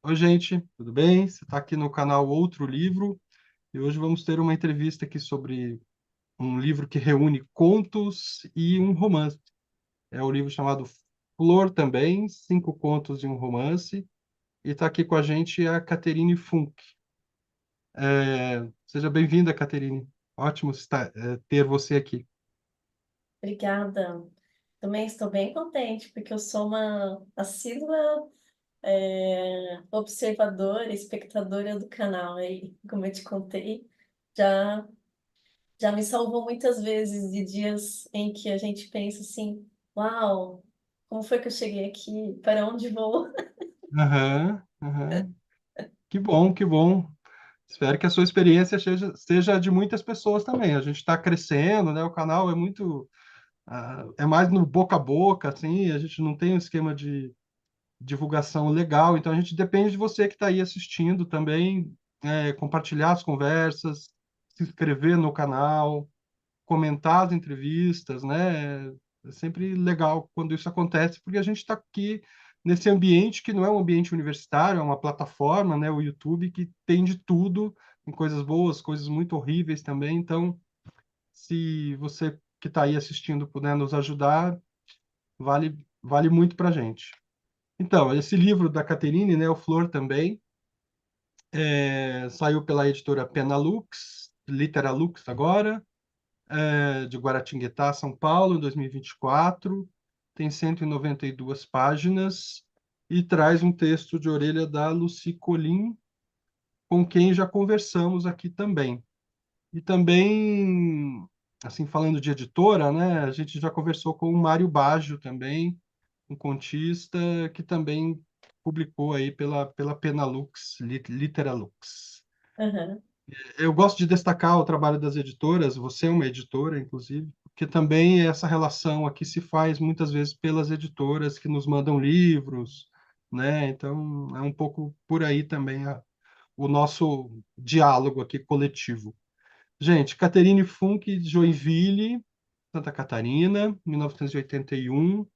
Oi, gente, tudo bem? Você está aqui no canal Outro Livro e hoje vamos ter uma entrevista aqui sobre um livro que reúne contos e um romance. É um livro chamado Flor também, 5 contos e um romance. E está aqui com a gente a Caterine Funk. Seja bem-vinda, Caterine. Ótimo ter você aqui. Obrigada. Também estou bem contente, porque eu sou uma assídua observadora, espectadora do canal aí, como eu te contei. Já, já me salvou muitas vezes de dias em que a gente pensa assim, uau, como foi que eu cheguei aqui? Para onde vou? Aham, aham. Que bom, que bom. Espero que a sua experiência seja de muitas pessoas também. A gente está crescendo, né? O canal é muito é mais no boca a boca, assim, a gente não tem um esquema de divulgação legal, então a gente depende de você que está aí assistindo também, compartilhar as conversas, se inscrever no canal, comentar as entrevistas, né? É sempre legal quando isso acontece, porque a gente está aqui nesse ambiente que não é um ambiente universitário, é uma plataforma, né? O YouTube que tem de tudo, tem coisas boas, coisas muito horríveis também, então se você que está aí assistindo puder nos ajudar, vale muito para a gente. Então, esse livro da Caterine, né, o Flor também, saiu pela editora Penalux, Literalux agora, de Guaratinguetá, São Paulo, em 2024. Tem 192 páginas e traz um texto de orelha da Lucy Colin, com quem já conversamos aqui também. E também, assim, falando de editora, né, a gente já conversou com o Mário Baggio também, um contista que também publicou aí pela Penalux, Literalux. Aham. Eu gosto de destacar o trabalho das editoras, você é uma editora, inclusive, porque também essa relação aqui se faz muitas vezes pelas editoras que nos mandam livros, né? Então, é um pouco por aí também o nosso diálogo aqui coletivo. Gente, Caterine Funk, de Joinville, Santa Catarina, 1981.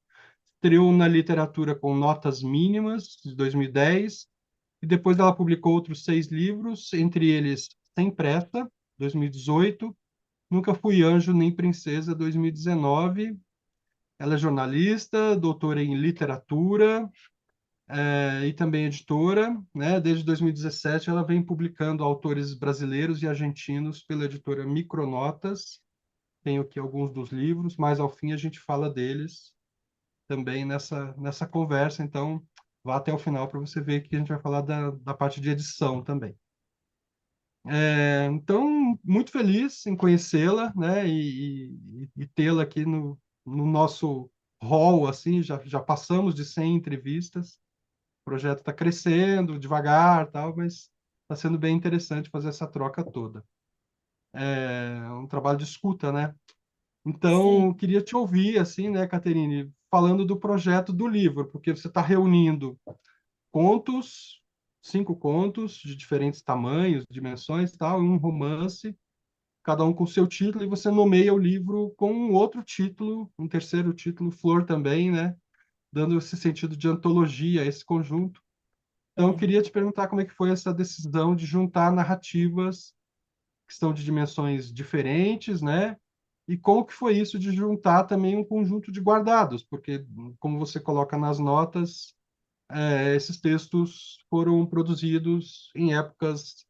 Estreou na literatura com Notas Mínimas, de 2010, e depois ela publicou outros 6 livros, entre eles Sem Pressa, 2018, Nunca Fui Anjo Nem Princesa, 2019. Ela é jornalista, doutora em literatura, e também editora, né? Desde 2017 ela vem publicando autores brasileiros e argentinos pela editora Micronotas. Tenho aqui alguns dos livros, mas ao fim a gente fala deles também nessa conversa, então vá até o final para você ver que a gente vai falar da parte de edição também. Então, muito feliz em conhecê-la, né, e tê-la aqui no nosso hall, assim, já passamos de 100 entrevistas, o projeto está crescendo devagar, tal, mas está sendo bem interessante fazer essa troca toda. É um trabalho de escuta, né? Então, Sim. eu queria te ouvir, assim, né, Caterine, falando do projeto do livro, porque você está reunindo contos, 5 contos de diferentes tamanhos, dimensões, tal, e um romance, cada um com seu título, e você nomeia o livro com um outro título, um terceiro título, Flor também, né, dando esse sentido de antologia a esse conjunto. Então, eu É. queria te perguntar como é que foi essa decisão de juntar narrativas que são de dimensões diferentes, né? E como que foi isso de juntar também um conjunto de guardados? Porque, como você coloca nas notas, esses textos foram produzidos em épocas,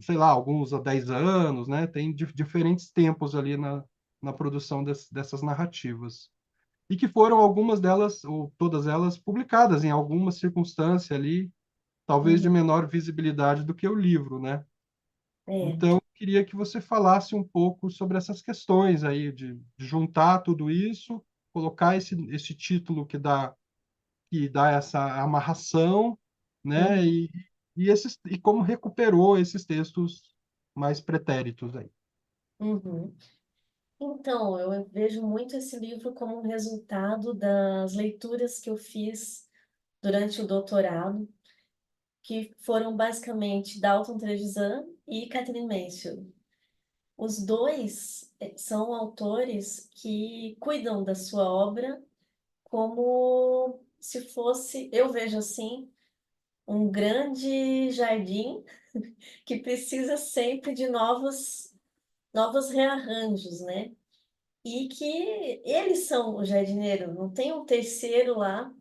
sei lá, alguns há 10 anos, né? Tem diferentes tempos ali na produção dessas narrativas. E que foram algumas delas, ou todas elas, publicadas em alguma circunstância ali, talvez de Uhum. menor visibilidade do que o livro, né? É. Então, eu queria que você falasse um pouco sobre essas questões aí, de juntar tudo isso, colocar esse título que dá essa amarração, né? Uhum. E como recuperou esses textos mais pretéritos aí. Uhum. Então, eu vejo muito esse livro como um resultado das leituras que eu fiz durante o doutorado, que foram basicamente Dalton Trevisan e Catherine Mansfield. Os dois são autores que cuidam da sua obra como se fosse, eu vejo assim, um grande jardim que precisa sempre de novos rearranjos, né? E que eles são o jardineiro, não tem um terceiro lá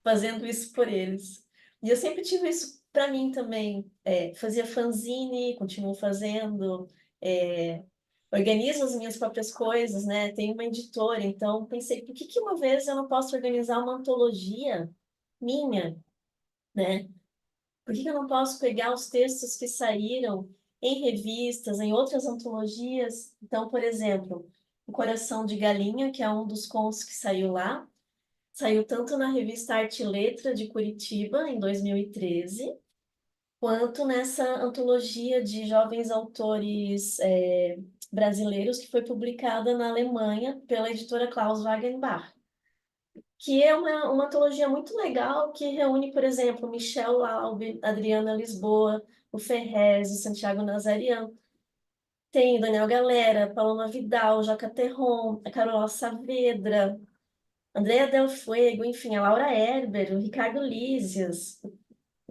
fazendo isso por eles. E eu sempre tive isso para mim também. Fazia fanzine, continuo fazendo, é, organizo as minhas próprias coisas, né? Tenho uma editora, então pensei, por que que uma vez eu não posso organizar uma antologia minha, né? Por que que eu não posso pegar os textos que saíram em revistas, em outras antologias? Então, por exemplo, O Coração de Galinha, que é um dos contos que saiu lá, saiu tanto na revista Arte e Letra de Curitiba, em 2013, quanto nessa antologia de jovens autores brasileiros que foi publicada na Alemanha pela editora Klaus Wagenbach, que é uma antologia muito legal que reúne, por exemplo, Michel Laube, Adriana Lisboa, o Ferrez, o Santiago Nazarian. Tem Daniel Galera, Paloma Vidal, Joca Terron, a Carola Saavedra, Andrea Del Fuego, enfim, a Laura Erber, o Ricardo Lízias,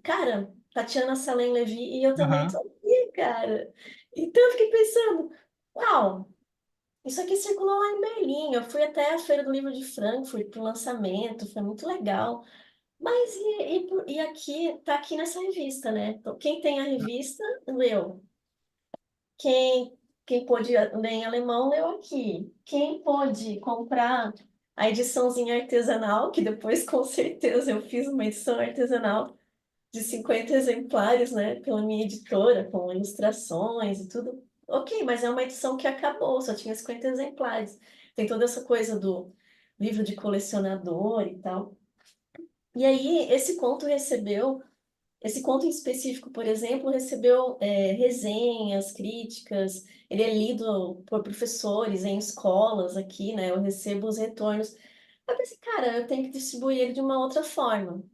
cara, Tatiana Salem Levi, e eu também tô Aham. aqui, cara. Então eu fiquei pensando, uau, isso aqui circulou lá em Berlim. Eu fui até a Feira do Livro de Frankfurt para o lançamento, foi muito legal. Mas e aqui, tá aqui nessa revista, né? Então, quem tem a revista, leu. Quem, quem pôde ler em alemão, leu aqui. Quem pôde comprar a ediçãozinha artesanal, que depois com certeza eu fiz uma edição artesanal de 50 exemplares, né, pela minha editora, com ilustrações e tudo. Ok, mas é uma edição que acabou, só tinha 50 exemplares. Tem toda essa coisa do livro de colecionador e tal. E aí, esse conto em específico, por exemplo, recebeu resenhas, críticas, ele é lido por professores em escolas aqui, né? Eu recebo os retornos. Eu pensei, cara, eu tenho que distribuir ele de uma outra forma.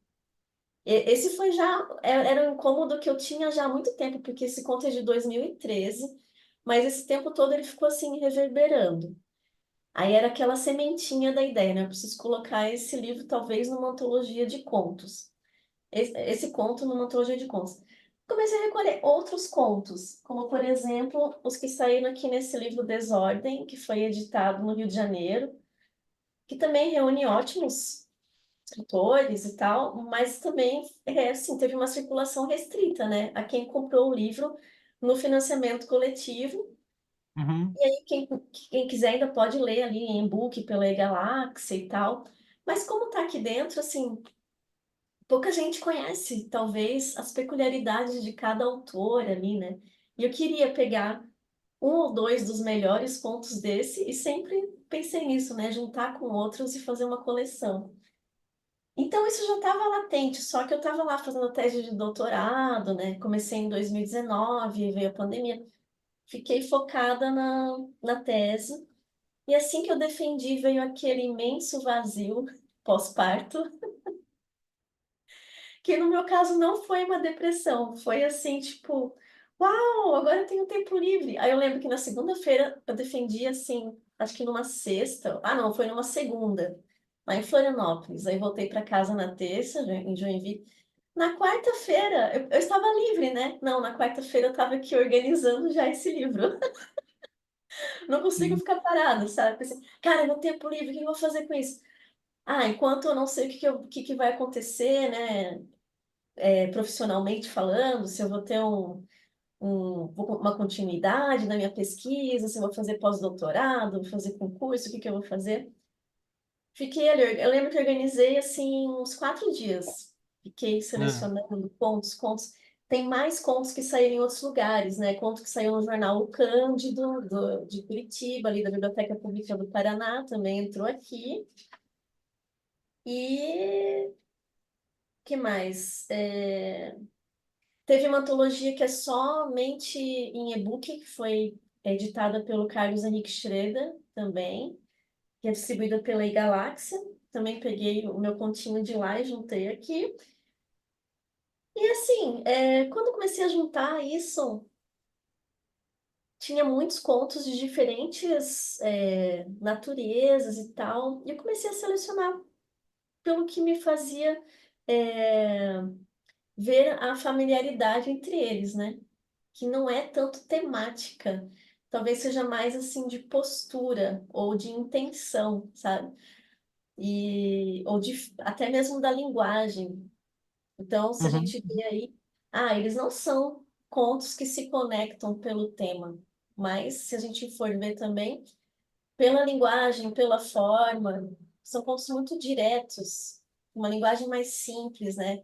Esse foi já, era um incômodo que eu tinha já há muito tempo, porque esse conto é de 2013, mas esse tempo todo ele ficou assim, reverberando. Aí era aquela sementinha da ideia, né? Eu preciso colocar esse livro talvez numa antologia de contos. Esse conto numa antologia de contos. Comecei a recolher outros contos, como por exemplo os que saíram aqui nesse livro Desordem, que foi editado no Rio de Janeiro, que também reúne ótimos escritores e tal, mas também assim, teve uma circulação restrita, né? A quem comprou o livro no financiamento coletivo. Uhum. E aí, quem quiser ainda pode ler ali em e-book pela E-Galáxia e tal. Mas como tá aqui dentro, assim, pouca gente conhece, talvez, as peculiaridades de cada autor ali, né? E eu queria pegar um ou dois dos melhores contos desse e sempre pensei nisso, né? Juntar com outros e fazer uma coleção. Então, isso já estava latente, só que eu estava lá fazendo a tese de doutorado, né? Comecei em 2019, veio a pandemia. Fiquei focada na tese. E assim que eu defendi, veio aquele imenso vazio pós-parto, que no meu caso não foi uma depressão, foi assim, tipo, uau, agora eu tenho tempo livre. Aí eu lembro que na segunda-feira eu defendi assim, acho que numa sexta, não, foi numa segunda, lá em Florianópolis. Aí voltei para casa na terça, em Joinville. Na quarta-feira, eu estava livre, né? Não, na quarta-feira eu estava aqui organizando já esse livro. Não consigo Sim. ficar parada, sabe? Pensei, cara, meu tempo livre, o que eu vou fazer com isso? Enquanto eu não sei o que que vai acontecer, né? Profissionalmente falando, se eu vou ter uma continuidade na minha pesquisa, se eu vou fazer pós-doutorado, vou fazer concurso, o que que eu vou fazer? Fiquei ali, eu lembro que eu organizei assim uns 4 dias. Fiquei É. selecionando contos. Tem mais contos que saíram em outros lugares, né? Conto que saiu no jornal O Cândido, de Curitiba, ali da Biblioteca Pública do Paraná, também entrou aqui. E que mais? Teve uma antologia que é somente em e-book, que foi editada pelo Carlos Henrique Schroeder também, que é distribuída pela E-Galáxia. Também peguei o meu continho de lá e juntei aqui. E assim, quando eu comecei a juntar isso, tinha muitos contos de diferentes naturezas e tal. E eu comecei a selecionar pelo que me fazia. é, ver a familiaridade entre eles, né? Que não é tanto temática, talvez seja mais assim de postura ou de intenção, sabe? Ou de até mesmo da linguagem. Então, se a Uhum, gente vê aí, eles não são contos que se conectam pelo tema, mas se a gente for ver também pela linguagem, pela forma, são contos muito diretos, uma linguagem mais simples, né?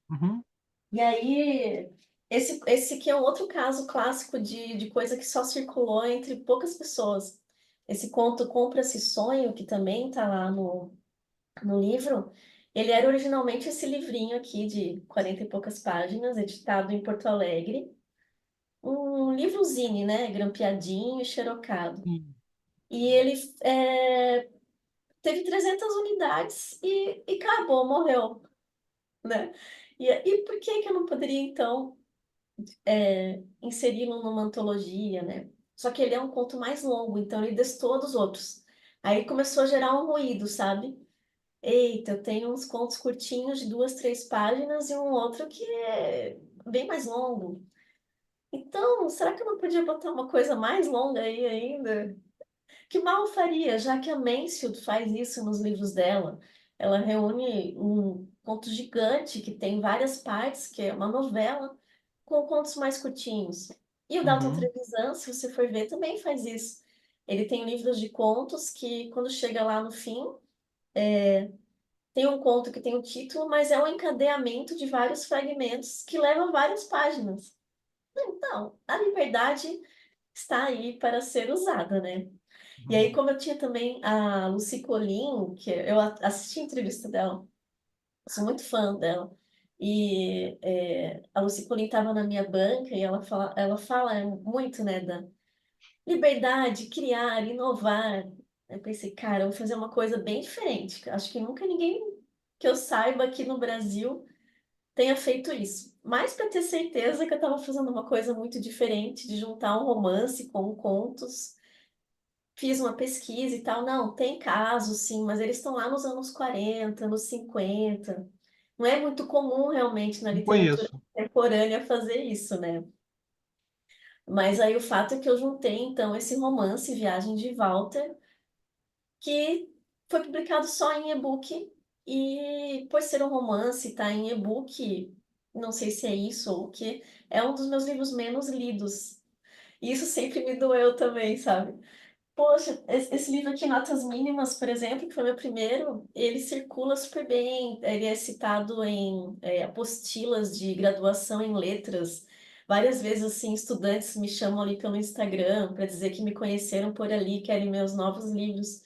uhum, E aí, esse que é um outro caso clássico de coisa que só circulou entre poucas pessoas. Esse conto Compra-se Sonho, que também está lá no livro, ele era originalmente esse livrinho aqui de 40 e poucas páginas, editado em Porto Alegre. Um livrozinho, né? Grampeadinho e xerocado. sim. E ele teve 300 unidades e acabou, morreu, né? E por que que eu não poderia, então, inseri-lo numa antologia, né? Só que ele é um conto mais longo, então ele destoa dos outros. Aí começou a gerar um ruído, sabe? Eita, eu tenho uns contos curtinhos de 2, 3 páginas e um outro que é bem mais longo. Então, será que eu não podia botar uma coisa mais longa aí ainda? Que mal faria, já que a Mansfield faz isso nos livros dela. Ela reúne um conto gigante que tem várias partes, que é uma novela, com contos mais curtinhos. E o Dalton Uhum. Trevisan, se você for ver, também faz isso. Ele tem livros de contos que, quando chega lá no fim, tem um conto que tem o título, mas é um encadeamento de vários fragmentos que levam várias páginas. Então, a liberdade está aí para ser usada, né? E aí, Uhum. como eu tinha também a Lucy Colin, que eu assisti a entrevista dela, sou muito fã dela, e a Lucy Colin estava na minha banca e ela fala muito, né, da liberdade, criar, inovar. Eu pensei, cara, eu vou fazer uma coisa bem diferente. Acho que nunca ninguém que eu saiba aqui no Brasil tenha feito isso. Mas para ter certeza que eu estava fazendo uma coisa muito diferente, de juntar um romance com contos. Fiz uma pesquisa e tal. Não, tem casos, sim, mas eles estão lá nos anos 40, nos 50. Não é muito comum realmente na Não literatura conheço. contemporânea fazer isso, né? Mas aí o fato é que eu juntei, então, esse romance, Viagem de Walter, que foi publicado só em e-book. E por ser um romance, tá em e-book, não sei se é isso ou o quê, é um dos meus livros menos lidos. E isso sempre me doeu também, sabe? Poxa, esse livro aqui, Notas Mínimas, por exemplo, que foi meu primeiro, ele circula super bem, ele é citado em apostilas de graduação em letras. Várias vezes, assim, estudantes me chamam ali pelo Instagram para dizer que me conheceram por ali, querem meus novos livros.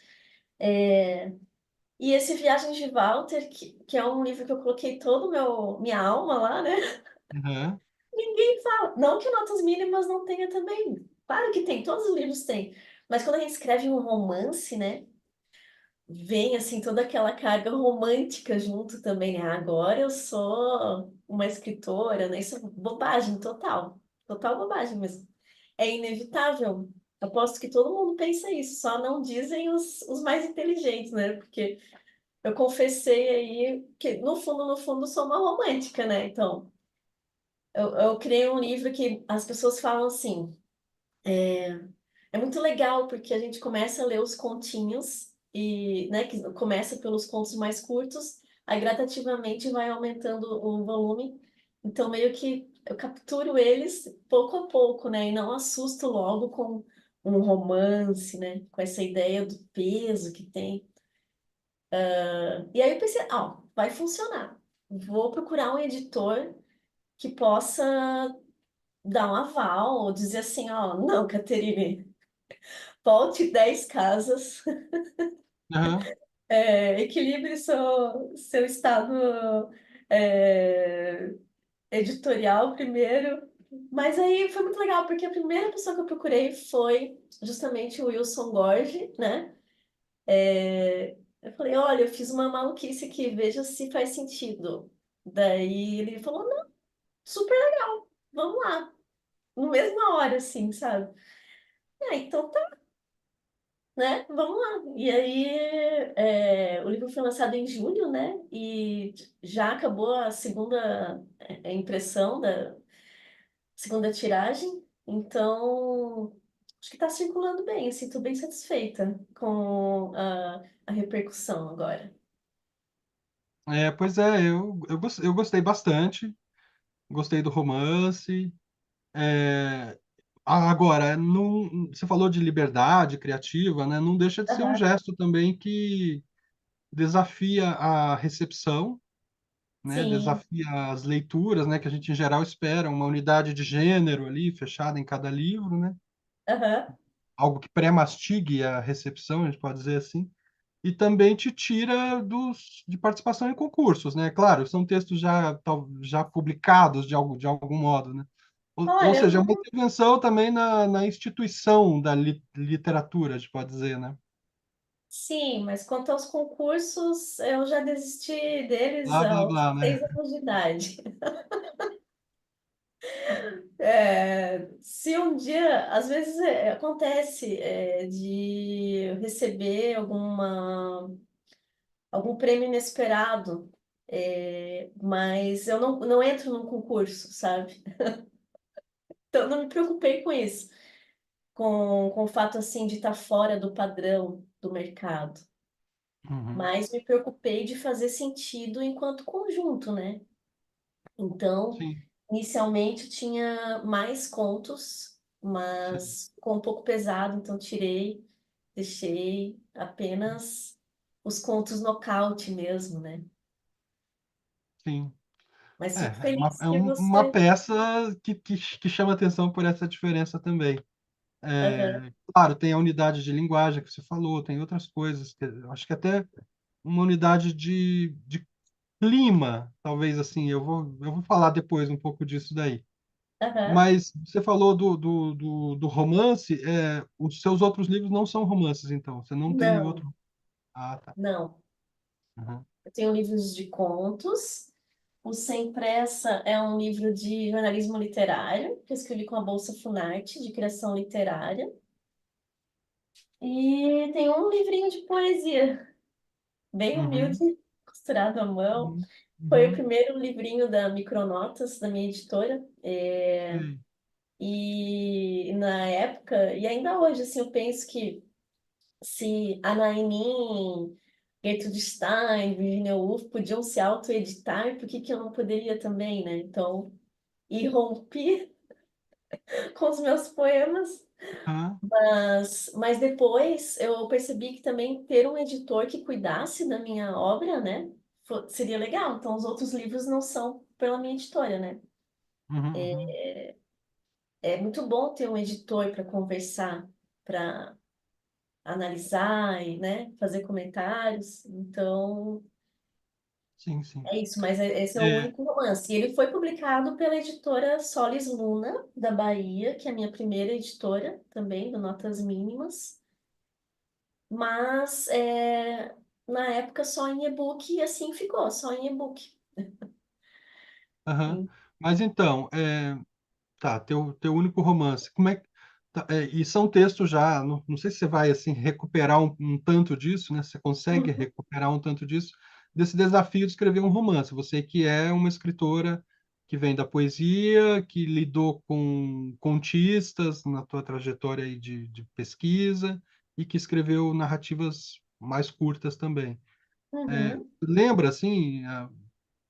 E esse Viagem de Walter, que é um livro que eu coloquei todo minha alma lá, né? Uhum. Ninguém fala. Não que Notas Mínimas não tenha também. Claro que tem, todos os livros têm. Mas quando a gente escreve um romance, né? Vem assim toda aquela carga romântica junto também, né? Agora eu sou uma escritora, né? Isso é bobagem total, total bobagem mesmo. É inevitável. Aposto que todo mundo pensa isso, só não dizem os mais inteligentes, né? Porque eu confessei aí que no fundo, sou uma romântica, né? Então, eu criei um livro que as pessoas falam assim. É muito legal porque a gente começa a ler os continhos e, né, que começa pelos contos mais curtos, aí gradativamente vai aumentando o volume. Então meio que eu capturo eles pouco a pouco, né, e não assusto logo com um romance, né, com essa ideia do peso que tem. E aí eu pensei, vai funcionar. Vou procurar um editor que possa dar um aval ou dizer assim, não, Caterine, volte 10 casas, Aham. equilibre seu estado é, editorial primeiro. Mas aí foi muito legal, porque a primeira pessoa que eu procurei foi justamente o Wilson Gorgi, né? Eu falei, olha, eu fiz uma maluquice aqui, veja se faz sentido. Daí ele falou, não, super legal, vamos lá. No mesma hora, assim, sabe? Então tá. né? Vamos lá. E aí, o livro foi lançado em julho, né? E já acabou a segunda impressão da segunda tiragem. Então, acho que está circulando bem. Assim, estou bem satisfeita com a repercussão agora. Pois é, eu gostei bastante, gostei do romance. É, agora, não, você falou de liberdade criativa, né? Não deixa de ser um Aham. gesto também que desafia a recepção, né? Sim. Desafia as leituras, né? Que a gente em geral espera, uma unidade de gênero ali fechada em cada livro, né? Aham. Algo que pré-mastigue a recepção, a gente pode dizer assim. E também te tira de participação em concursos, né? Claro, são textos já publicados de algum modo, né? Ou Olha, eu seja, é uma não. intervenção também na instituição da literatura, a gente pode dizer, né? Sim, mas quanto aos concursos, eu já desisti deles Blá, blá, aos blá, né? 6 anos de idade. Se um dia, às vezes acontece de receber algum prêmio inesperado, mas eu não entro num concurso, sabe? Então, eu não me preocupei com isso, com o fato assim de estar fora do padrão do mercado, Uhum. mas me preocupei de fazer sentido enquanto conjunto, né? Então, Sim, inicialmente tinha mais contos, sim, mas ficou um pouco pesado, então tirei, deixei apenas os contos nocaute mesmo, né? sim. Mas fico É feliz que uma você. peça que chama atenção por essa diferença também. Aham, Claro, tem a unidade de linguagem que você falou, tem outras coisas, que eu acho que até uma unidade de clima, talvez assim, eu vou falar depois um pouco disso daí. aham. Mas você falou do romance, os seus outros livros não são romances, então. Você não tem Não, outro. Ah, tá. não. Uhum. Eu tenho livros de contos. O Sem Pressa é um livro de jornalismo literário, que eu escrevi com a Bolsa Funarte, de criação literária. E tem um livrinho de poesia, bem humilde, Uhum. costurado à mão. Uhum. Foi o Uhum. primeiro livrinho da Micronotas, da minha editora. Sei. E na época, e ainda hoje, assim, eu penso que se Ana Ainin, Gertrude Stein, Virginia Woolf podiam se auto-editar, por que que eu não poderia também, né? Então, e rompi com os meus poemas. Ah, Mas depois eu percebi que também ter um editor que cuidasse da minha obra, né, seria legal. Então, os outros livros não são pela minha editora, né? uhum, uhum. É muito bom ter um editor para conversar, para analisar e, né, fazer comentários. Então, Sim, sim. é isso. Mas esse é o É, único romance. E ele foi publicado pela editora Solis Luna, da Bahia, que é a minha primeira editora também, do Notas Mínimas. Mas na época só em e-book e assim ficou, só em e-book. aham. E- Mas então, tá, teu único romance. Como é que. E são textos já, não sei se você vai assim recuperar um tanto disso, né? Você consegue Uhum, recuperar um tanto disso, desse desafio de escrever um romance. Você que é uma escritora que vem da poesia, que lidou com contistas na tua trajetória aí de pesquisa e que escreveu narrativas mais curtas também. uhum. Lembra, assim,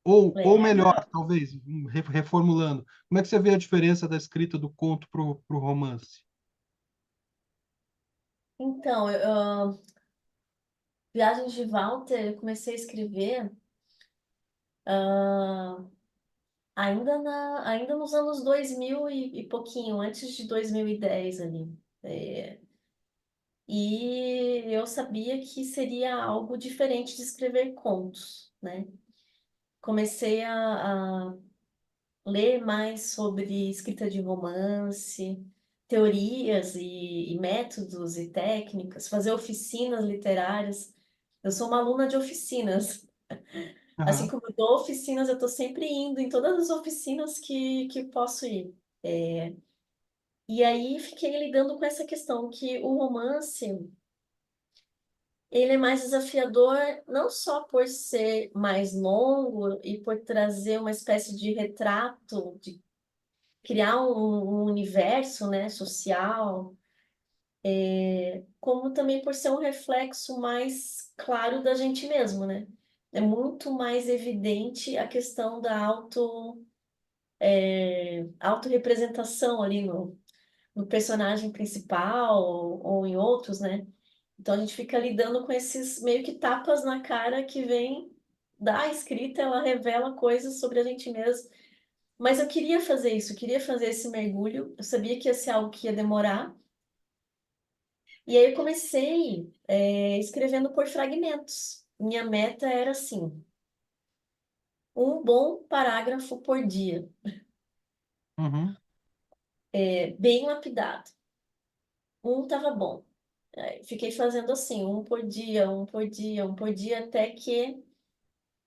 ou melhor, Lembra? talvez, reformulando, como é que você vê a diferença da escrita do conto para o romance? Então, Viagens de Walter, eu comecei a escrever ah, ainda nos anos 2000 e pouquinho, antes de 2010 ali. É, e eu sabia que seria algo diferente de escrever contos, né? Comecei a ler mais sobre escrita de romance, teorias e métodos e técnicas, fazer oficinas literárias. Eu sou uma aluna de oficinas. Assim Aham, como eu dou oficinas, eu estou sempre indo em todas as oficinas que posso ir. E aí fiquei lidando com essa questão que o romance ele é mais desafiador não só por ser mais longo e por trazer uma espécie de retrato, de criar um universo, né, social, como também por ser um reflexo mais claro da gente mesmo, né? É muito mais evidente a questão da autorrepresentação ali no personagem principal ou em outros, né? Então a gente fica lidando com esses meio que tapas na cara que vem da escrita, ela revela coisas sobre a gente mesmo. Mas eu queria fazer isso, eu queria fazer esse mergulho. Eu sabia que ia ser algo que ia demorar. E aí eu comecei, escrevendo por fragmentos. Minha meta era assim, um bom parágrafo por dia, Uhum, bem lapidado. Um tava bom. Fiquei fazendo assim, um por dia, um por dia, um por dia, até que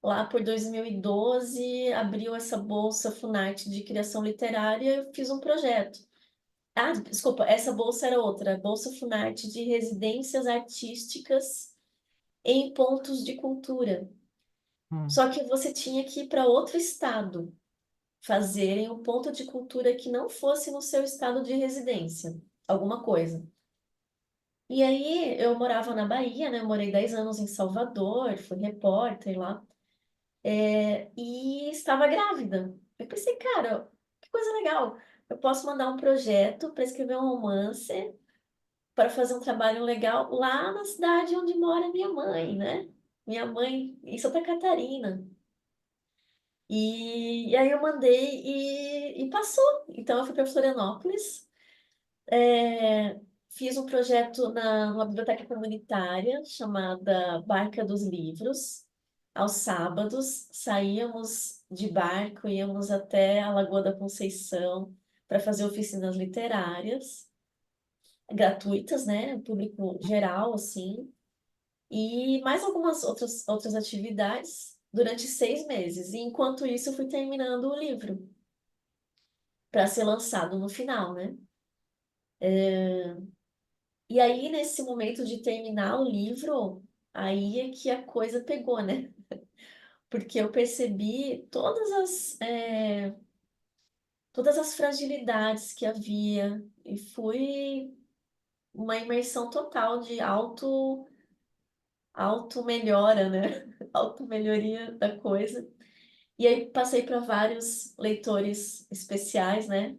lá por 2012 abriu essa bolsa Funarte de criação literária e eu fiz um projeto. Ah, desculpa, essa bolsa era outra, a Bolsa Funarte de residências artísticas em pontos de cultura. uhum, Só que você tinha que ir para outro estado, fazerem um ponto de cultura que não fosse no seu estado de residência, alguma coisa. E aí eu morava na Bahia, né? Eu morei 10 anos em Salvador, fui repórter lá, e estava grávida. Eu pensei, cara, que coisa legal. Eu posso mandar um projeto para escrever um romance, para fazer um trabalho legal lá na cidade onde mora minha mãe, né? Minha mãe em Santa Catarina. E aí eu mandei e passou. Então eu fui para Florianópolis, fiz um projeto numa biblioteca comunitária chamada Barca dos Livros. Aos sábados saíamos de barco, íamos até a Lagoa da Conceição para fazer oficinas literárias, gratuitas, né? Público geral, assim. E mais algumas outras atividades durante 6 meses. E enquanto isso, eu fui terminando o livro para ser lançado no final, né? E aí, nesse momento de terminar o livro, aí é que a coisa pegou, né? Porque eu percebi todas as fragilidades que havia e fui uma imersão total de auto melhora, né? Auto melhoria da coisa. E aí passei para vários leitores especiais, né?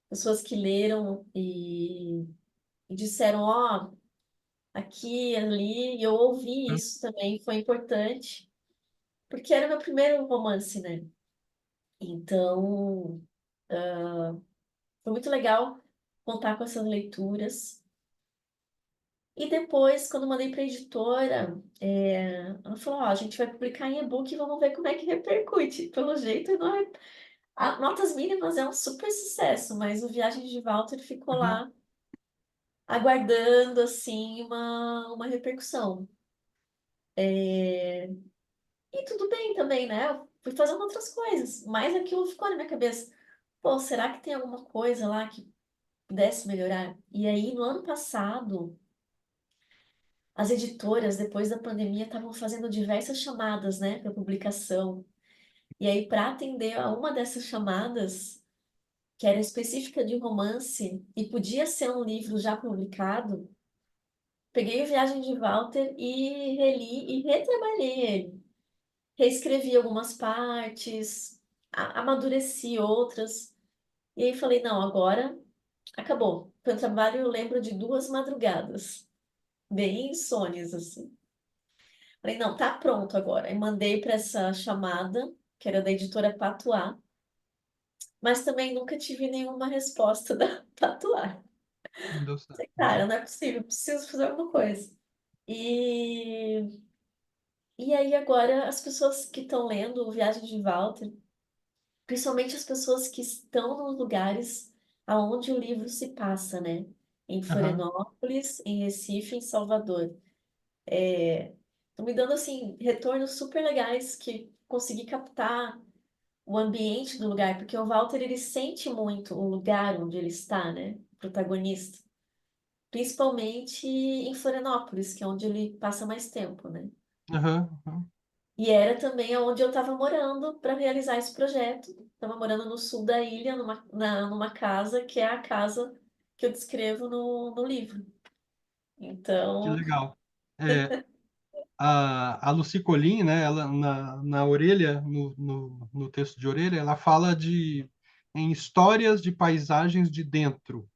Pessoas que leram e disseram, ó, aqui, ali, e eu ouvi uhum, isso também, foi importante, porque era meu primeiro romance, né? Então, foi muito legal contar com essas leituras. E depois, quando mandei para a editora, ela falou, ó, a gente vai publicar em e-book e vamos ver como é que repercute. Pelo jeito, não é... A Notas Mínimas é um super sucesso, mas o Viagem de Walter ficou uhum, lá aguardando, assim, uma repercussão. E tudo bem também, né? Eu fui fazendo outras coisas, mas aquilo ficou na minha cabeça. Pô, será que tem alguma coisa lá que pudesse melhorar? E aí, no ano passado, as editoras, depois da pandemia, estavam fazendo diversas chamadas, né, para publicação. E aí, para atender a uma dessas chamadas, que era específica de romance e podia ser um livro já publicado, peguei o Viagem de Walter e reli e retrabalhei ele. Reescrevi algumas partes, amadureci outras. E aí falei, não, agora acabou. Foi um trabalho, eu lembro, de 2 madrugadas, bem insônias, assim. Falei, não, tá pronto agora. Aí mandei para essa chamada, que era da editora Patuá, mas também nunca tive nenhuma resposta da Patuá. não deu certo. Falei, cara, não é possível, preciso fazer alguma coisa. E, e aí agora as pessoas que estão lendo o Viagem de Walter, principalmente as pessoas que estão nos lugares aonde o livro se passa, né? Em Aham, Florianópolis, em Recife, em Salvador. Estão me dando, assim, retornos super legais que consegui captar o ambiente do lugar, porque o Walter, ele sente muito o lugar onde ele está, né? O protagonista. principalmente em Florianópolis, que é onde ele passa mais tempo, né? Aham, aham. E era também onde eu estava morando para realizar esse projeto. Estava morando no sul da ilha, numa casa que é a casa que eu descrevo no livro. Que Então, legal. É, a Lucy Colin, né, ela na orelha, no texto de orelha, ela fala em histórias de paisagens de dentro.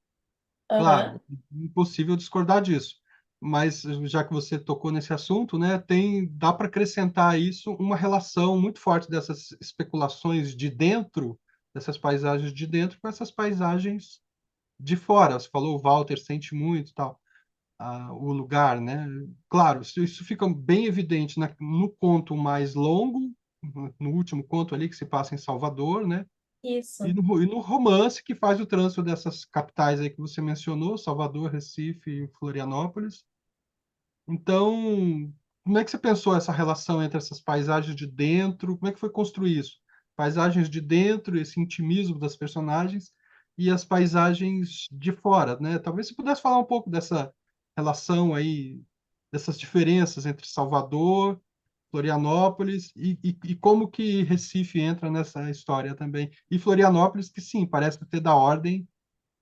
aham, Claro, impossível discordar disso. Mas já que você tocou nesse assunto, né, dá para acrescentar a isso uma relação muito forte dessas especulações de dentro, dessas paisagens de dentro, com essas paisagens de fora. Você falou, o Walter sente muito, e tal, o lugar, né? Claro, isso fica bem evidente no conto mais longo, no último conto ali que se passa em Salvador, né? E isso. no romance que faz o trânsito dessas capitais aí que você mencionou, Salvador, Recife e Florianópolis. Então, como é que você pensou essa relação entre essas paisagens de dentro? Como é que foi construir isso? Paisagens de dentro, esse intimismo das personagens e as paisagens de fora, né? Talvez você pudesse falar um pouco dessa relação aí, dessas diferenças entre Salvador, Florianópolis e como que Recife entra nessa história também. E Florianópolis, que sim, parece ter da ordem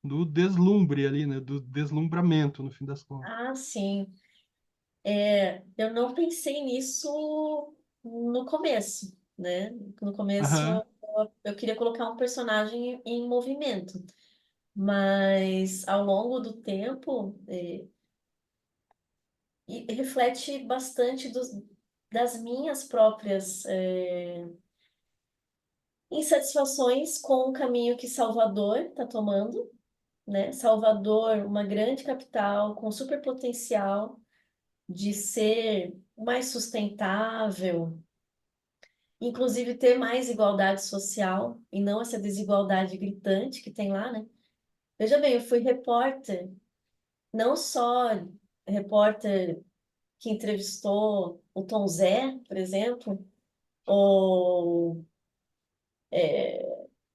do deslumbre ali, né? Do deslumbramento, no fim das contas. Ah, sim. Eu não pensei nisso no começo, né? No começo Aham. eu queria colocar um personagem em movimento, mas ao longo do tempo e reflete bastante das minhas próprias insatisfações com o caminho que Salvador está tomando, né? Salvador, uma grande capital com super potencial de ser mais sustentável, inclusive ter mais igualdade social e não essa desigualdade gritante que tem lá, né? Veja bem, eu fui repórter, não só repórter que entrevistou o Tom Zé, por exemplo, ou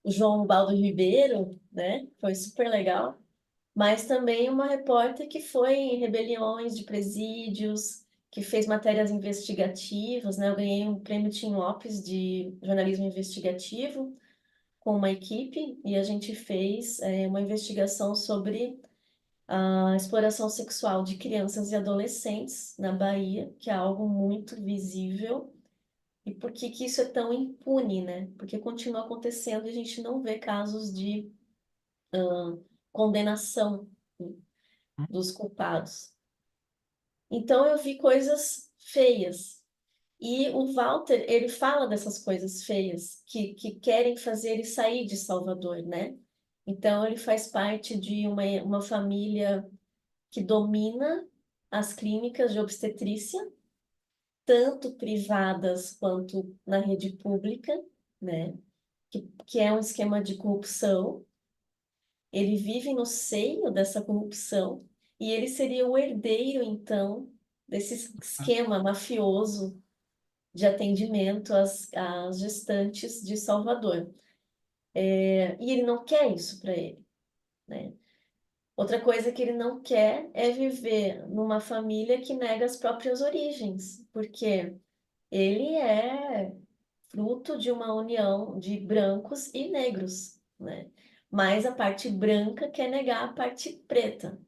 o João Baldo Ribeiro, né? Foi super legal. Mas também uma repórter que foi em rebeliões de presídios, que fez matérias investigativas, né? Eu ganhei um prêmio Tim Lopes de jornalismo investigativo com uma equipe e a gente fez uma investigação sobre a exploração sexual de crianças e adolescentes na Bahia, que é algo muito visível. E por que que isso é tão impune, né? Porque continua acontecendo e a gente não vê casos de condenação dos culpados. Então eu vi coisas feias. E o Walter, ele fala dessas coisas feias que querem fazer ele sair de Salvador, né? Então ele faz parte de uma família que domina as clínicas de obstetrícia, tanto privadas quanto na rede pública, né? Que é um esquema de corrupção. Ele vive no seio dessa corrupção e ele seria o herdeiro, então, desse esquema mafioso de atendimento às gestantes de Salvador. E ele não quer isso para ele, né? Outra coisa que ele não quer é viver numa família que nega as próprias origens, porque ele é fruto de uma união de brancos e negros, né? Mas a parte branca quer negar a parte preta.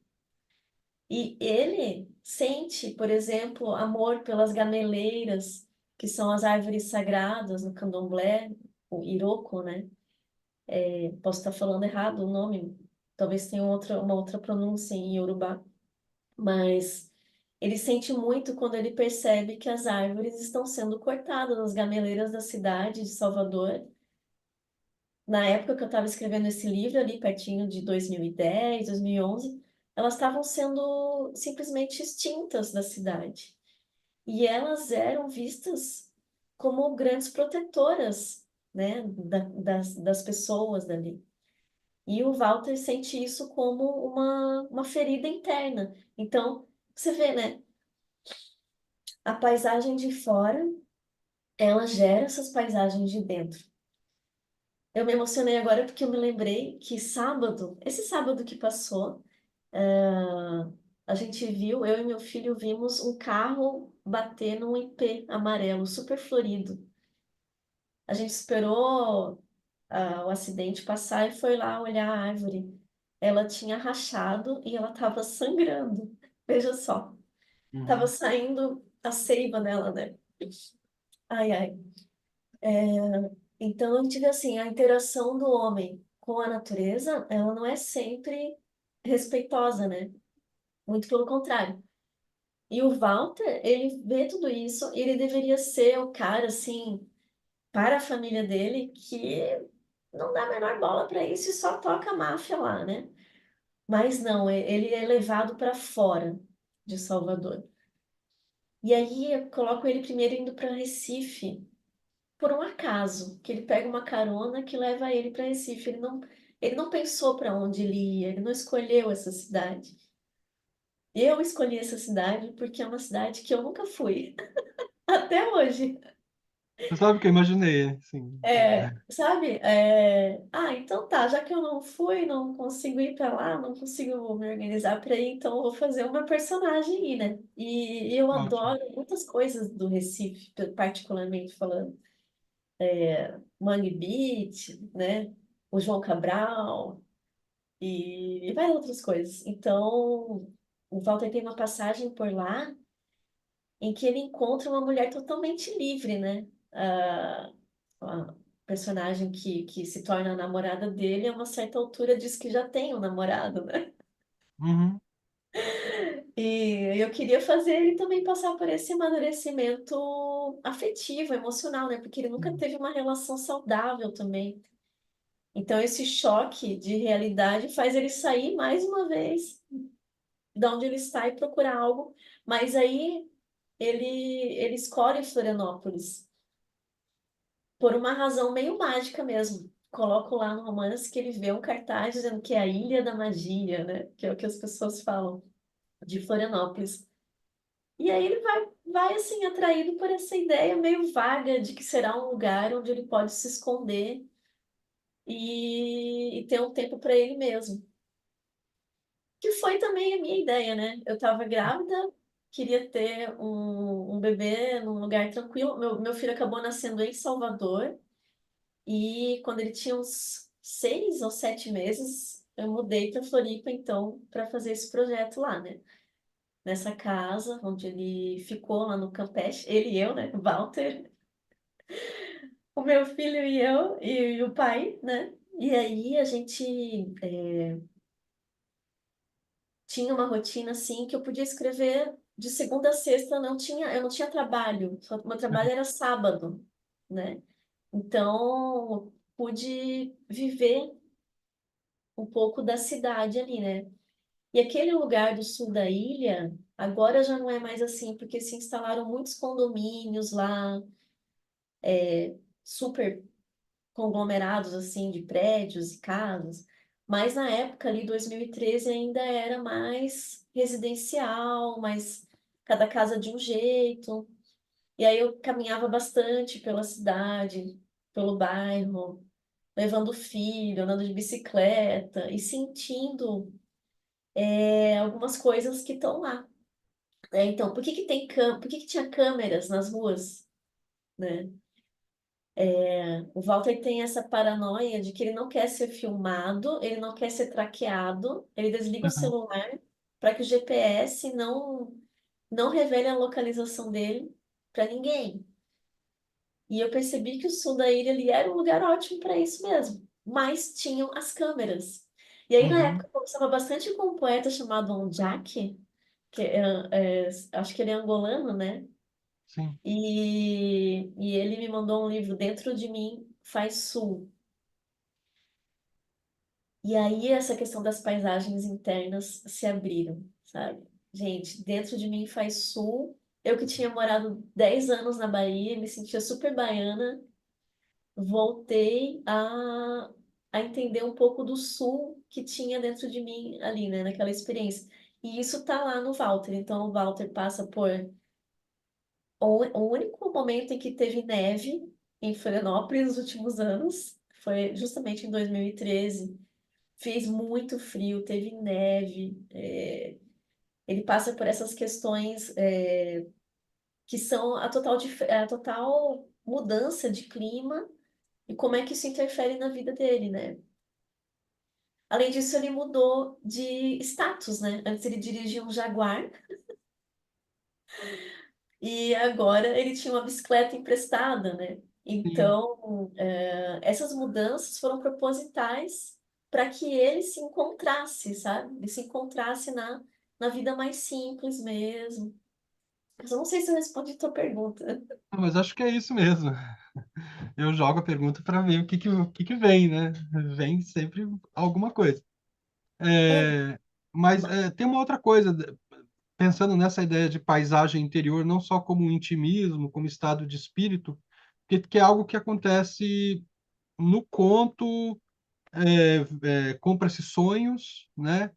E ele sente, por exemplo, amor pelas gameleiras, que são as árvores sagradas no candomblé, o Iroko, né? Posso estar falando errado o nome, talvez tenha uma outra pronúncia em Yorubá, mas ele sente muito quando ele percebe que as árvores estão sendo cortadas nas gameleiras da cidade de Salvador. Na época que eu estava escrevendo esse livro, ali pertinho de 2010, 2011, elas estavam sendo simplesmente extintas da cidade. E elas eram vistas como grandes protetoras, né, das pessoas dali. E o Walter sente isso como uma ferida interna. Então, você vê, né, a paisagem de fora, ela gera essas paisagens de dentro. Eu me emocionei agora porque eu me lembrei que sábado, esse sábado que passou, a gente viu, eu e meu filho vimos um carro bater num ipê amarelo, super florido. A gente esperou o acidente passar e foi lá olhar a árvore. Ela tinha rachado e ela estava sangrando. Veja só, estava Uhum. saindo a seiva dela, né? Ai, ai. Então, eu tive assim, a interação do homem com a natureza, ela não é sempre respeitosa, né? Muito pelo contrário. E o Walter, ele vê tudo isso, e ele deveria ser o cara, assim, para a família dele, que não dá a menor bola para isso e só toca a máfia lá, né? Mas não, ele é levado para fora de Salvador. E aí eu coloco ele primeiro indo para Recife, por um acaso, que ele pega uma carona que leva ele para Recife. Ele não pensou para onde ele ia, ele não escolheu essa cidade. Eu escolhi essa cidade porque é uma cidade que eu nunca fui, até hoje. Você sabe o que eu imaginei, sim. Sabe? Então tá, já que eu não fui, não consigo ir pra lá, não consigo me organizar pra ir, então eu vou fazer uma personagem aí, né? E eu Ótimo. adoro muitas coisas do Recife, particularmente falando. Mangue Beach, né? O João Cabral e várias outras coisas. Então, o Walter tem uma passagem por lá em que ele encontra uma mulher totalmente livre, né? A personagem que se torna a namorada dele, a uma certa altura diz que já tem um namorado, né? Uhum. E eu queria fazer ele também passar por esse amadurecimento afetivo, emocional, né? Porque ele nunca Uhum. teve uma relação saudável também. Então, esse choque de realidade faz ele sair mais uma vez da onde ele está e procurar algo. Mas aí ele escolhe Florianópolis por uma razão meio mágica mesmo. Coloco lá no romance que ele vê um cartaz dizendo que é a Ilha da Magia, né? Que é o que as pessoas falam de Florianópolis. E aí ele vai assim, atraído por essa ideia meio vaga de que será um lugar onde ele pode se esconder e ter um tempo para ele mesmo. Que foi também a minha ideia, né? Eu estava grávida, queria ter um bebê num lugar tranquilo. Meu filho acabou nascendo em Salvador. E quando ele tinha uns 6 ou 7 meses, eu mudei para Floripa, então, para fazer esse projeto lá, né? Nessa casa, onde ele ficou lá no Campeche, ele e eu, né? O Walter, o meu filho e eu, e o pai, né? E aí a gente tinha uma rotina assim que eu podia escrever de segunda a sexta, eu não tinha trabalho, meu trabalho era sábado, né? Então, pude viver um pouco da cidade ali, né? E aquele lugar do sul da ilha, agora já não é mais assim, porque se instalaram muitos condomínios lá, super conglomerados assim de prédios e casas. Mas na época ali, 2013, ainda era mais residencial, mais cada casa de um jeito. E aí eu caminhava bastante pela cidade, pelo bairro, levando o filho, andando de bicicleta e sentindo algumas coisas que estão lá. Então, por que que tinha câmeras nas ruas, né? O Walter tem essa paranoia de que ele não quer ser filmado, ele não quer ser traqueado, ele desliga o Uhum. celular para que o GPS não revele a localização dele para ninguém. E eu percebi que o sul da ilha ali era um lugar ótimo para isso mesmo, mas tinham as câmeras. E aí, na Uhum. época, eu conversava bastante com um poeta chamado Ondiak, acho que ele é angolano, né? Sim. E ele me mandou um livro, Dentro de Mim Faz Sul. E aí essa questão das paisagens internas se abriram, sabe? Gente, Dentro de Mim Faz Sul. Eu que tinha morado 10 anos na Bahia, me sentia super baiana, voltei a entender um pouco do sul que tinha dentro de mim ali, né, naquela experiência. E isso tá lá no Walter. Então o Walter passa por o único momento em que teve neve em Florianópolis nos últimos anos foi justamente em 2013. Fez muito frio, teve neve. ele passa por essas questões que são a total mudança de clima e como é que isso interfere na vida dele, né? Além disso, ele mudou de status, né? Antes ele dirigia um Jaguar e agora ele tinha uma bicicleta emprestada, né? Sim. Então, essas mudanças foram propositais para que ele se encontrasse, sabe? Ele se encontrasse na vida mais simples mesmo. Mas eu não sei se eu respondi a tua pergunta. Ah, mas acho que é isso mesmo. Eu jogo a pergunta para ver o que que vem, né? Vem sempre alguma coisa. É, Mas ma- tem uma outra coisa, pensando nessa ideia de paisagem interior, não só como um intimismo, como estado de espírito, que é algo que acontece no conto, Compra-se Sonhos, né?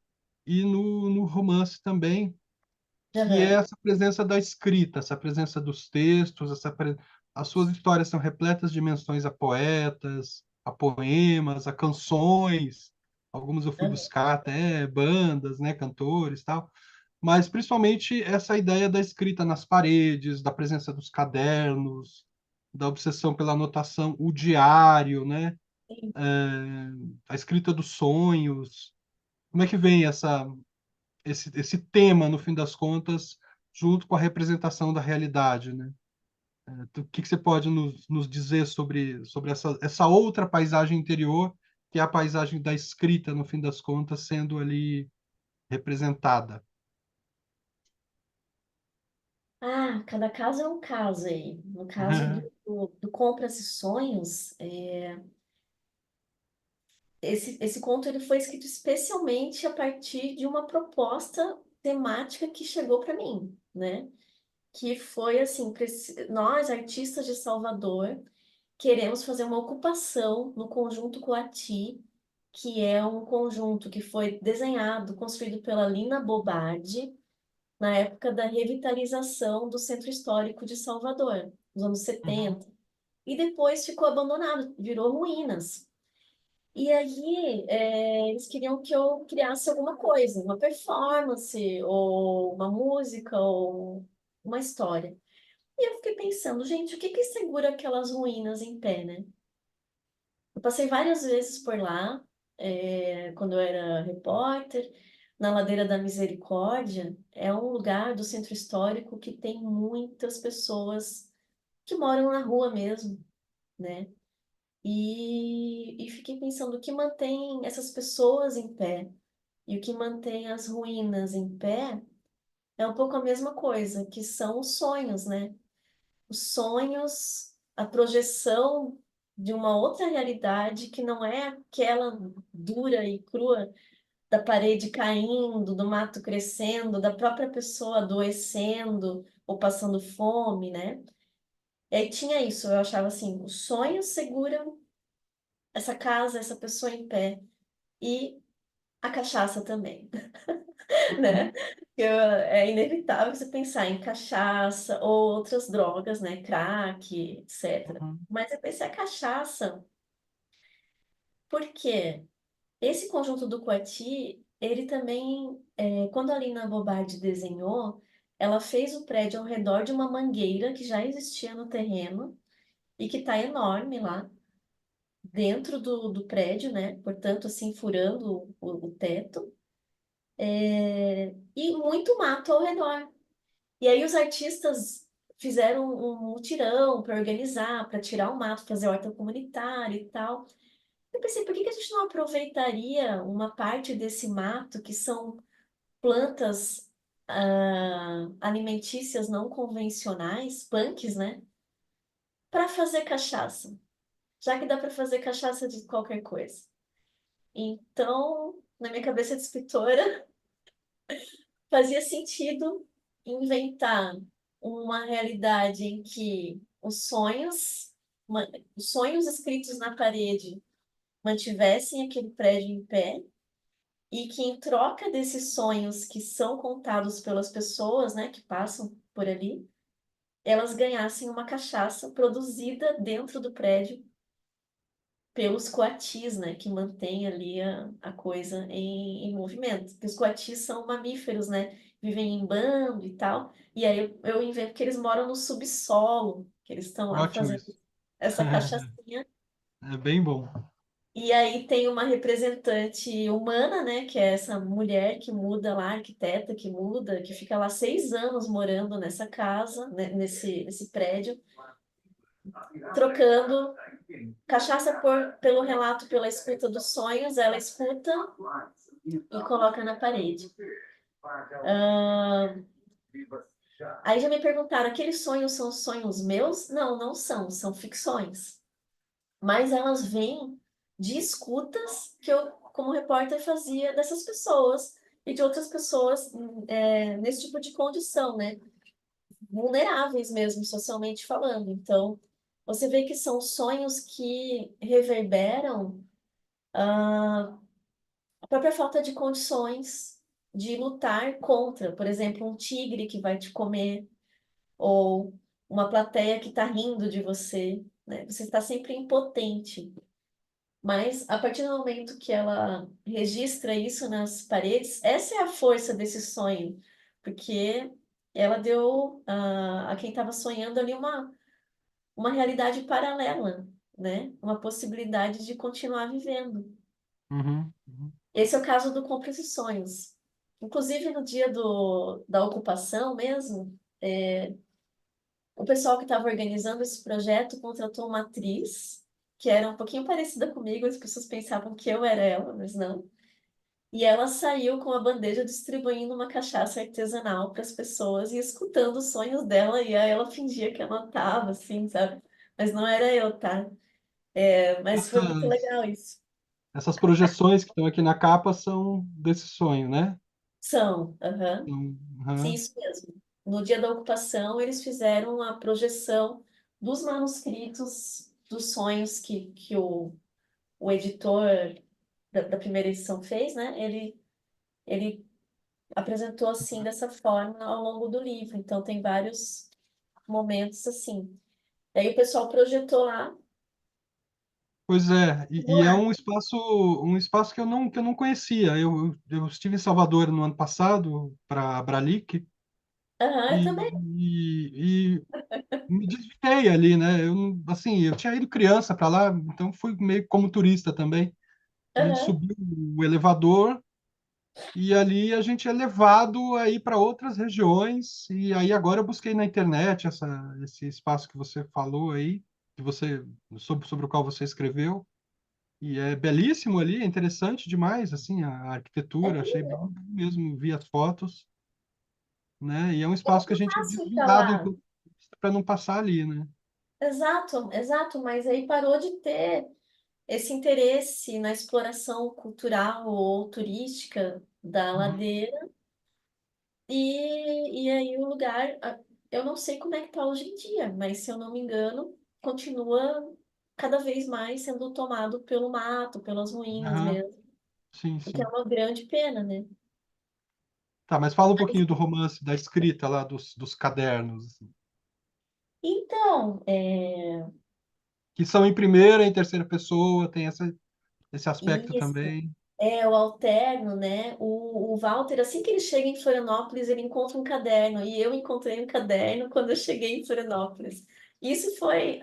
E no romance também, que é aham, essa presença da escrita, essa presença dos textos, as suas histórias são repletas de menções a poetas, a poemas, a canções. Algumas eu fui aham. buscar até bandas, né, cantores, tal. Mas principalmente essa ideia da escrita nas paredes, da presença dos cadernos, da obsessão pela anotação, o diário, né? Sim. A escrita dos sonhos. Como é que vem esse tema, no fim das contas, junto com a representação da realidade, né? O que que você pode nos dizer sobre essa outra paisagem interior, que é a paisagem da escrita, no fim das contas, sendo ali representada? Ah, cada caso é um caso aí. No caso do Compras e Sonhos, esse conto ele foi escrito especialmente a partir de uma proposta temática que chegou para mim, né? Que foi assim, nós, artistas de Salvador, queremos fazer uma ocupação no conjunto Coati, que é um conjunto que foi desenhado, construído pela Lina Bobardi, na época da revitalização do Centro Histórico de Salvador, nos anos Uhum, 70. E depois ficou abandonado, virou ruínas. E aí, eles queriam que eu criasse alguma coisa, uma performance, ou uma música, ou uma história. E eu fiquei pensando, gente, o que que segura aquelas ruínas em pé, né? Eu passei várias vezes por lá, quando eu era repórter, na Ladeira da Misericórdia. É um lugar do centro histórico que tem muitas pessoas que moram na rua mesmo, né? E fiquei pensando o que mantém essas pessoas em pé e o que mantém as ruínas em pé é um pouco a mesma coisa, que são os sonhos, né? Os sonhos, a projeção de uma outra realidade que não é aquela dura e crua da parede caindo, do mato crescendo, da própria pessoa adoecendo ou passando fome, né? E aí tinha isso, eu achava assim, os sonhos seguram essa casa, essa pessoa em pé e a cachaça também, né? uhum, É inevitável você pensar em cachaça ou outras drogas, né? Crack, etc. uhum, Mas eu pensei a cachaça, porque esse conjunto do Coati, ele também, quando a Lina Bobardi desenhou, ela fez o prédio ao redor de uma mangueira que já existia no terreno e que está enorme lá dentro do prédio, né? Portanto, assim, furando o teto. E muito mato ao redor. E aí os artistas fizeram um mutirão para organizar, para tirar o mato, fazer horta comunitária e tal. Eu pensei, por que que a gente não aproveitaria uma parte desse mato, que são plantas alimentícias não convencionais, punks, né? Para fazer cachaça, já que dá para fazer cachaça de qualquer coisa. Então, na minha cabeça de escritora, fazia sentido inventar uma realidade em que os sonhos escritos na parede mantivessem aquele prédio em pé e que em troca desses sonhos que são contados pelas pessoas, né, que passam por ali, elas ganhassem uma cachaça produzida dentro do prédio pelos coatis, né, que mantém ali a coisa em movimento. Porque os coatis são mamíferos, né, vivem em bando e tal. E aí eu invento que eles moram no subsolo, que eles estão lá Ótimo fazendo isso. essa cachaçinha. É bem bom. E aí tem uma representante humana, né, que é essa mulher que muda lá, arquiteta que muda, que fica lá 6 anos morando nessa casa, né, nesse prédio, trocando cachaça pelo relato, pela escuta dos sonhos, ela escuta e coloca na parede. Ah, aí já me perguntaram, aqueles sonhos são sonhos meus? Não, não são, são ficções. Mas elas vêm de escutas que eu, como repórter, fazia dessas pessoas e de outras pessoas nesse tipo de condição, né? Vulneráveis mesmo, socialmente falando. Então, você vê que são sonhos que reverberam a própria falta de condições de lutar contra, por exemplo, um tigre que vai te comer, ou uma plateia que está rindo de você, né? Você está sempre impotente. Mas a partir do momento que ela registra isso nas paredes, essa é a força desse sonho, porque ela deu a quem estava sonhando ali uma realidade paralela, né? Uma possibilidade de continuar vivendo. Uhum, uhum. Esse é o caso do Compras e Sonhos. Inclusive, no dia da ocupação mesmo, o pessoal que estava organizando esse projeto contratou uma atriz que era um pouquinho parecida comigo, as pessoas pensavam que eu era ela, mas não. E ela saiu com a bandeja distribuindo uma cachaça artesanal para as pessoas e escutando os sonhos dela, e aí ela fingia que anotava, assim, sabe? Mas não era eu, tá? Mas foi muito Essas, legal isso. essas projeções que estão aqui na capa são desse sonho, né? São, aham. Sim, Aham, isso mesmo. No dia da ocupação, eles fizeram a projeção dos manuscritos dos sonhos que o editor da primeira edição fez, né? Ele apresentou assim, dessa forma, ao longo do livro. Então, tem vários momentos assim. Aí o pessoal projetou lá, pois é, no e é ar. um espaço que eu não conhecia. Eu estive em Salvador no ano passado para a Bralic Aham, eu também. e me desviei ali, né? Assim, eu tinha ido criança para lá, então fui meio como turista também. A gente Aham. subiu o elevador e ali a gente é levado aí para outras regiões. E aí agora eu busquei na internet esse espaço que você falou aí, sobre o qual você escreveu. E é belíssimo ali, é interessante demais, assim, a É arquitetura, achei bem lindo. mesmo, vi as fotos, né? E é um É espaço que a muito gente é fácil ir para desviado lá. enquanto para não passar ali, né? Exato, exato. Mas aí parou de ter esse interesse na exploração cultural ou turística da Uhum. ladeira. E aí o lugar, eu não sei como é que está hoje em dia, mas se eu não me engano, continua cada vez mais sendo tomado pelo mato, pelas ruínas Aham, mesmo, sim, o que é sim. uma grande pena, né? Tá, mas fala um pouquinho do romance, da escrita lá, dos cadernos, assim, Então, que são em primeira e em terceira pessoa, tem esse aspecto isso. também. Eu alterno, né? O Walter, assim que ele chega em Florianópolis, ele encontra um caderno, e eu encontrei um caderno quando eu cheguei em Florianópolis. Isso foi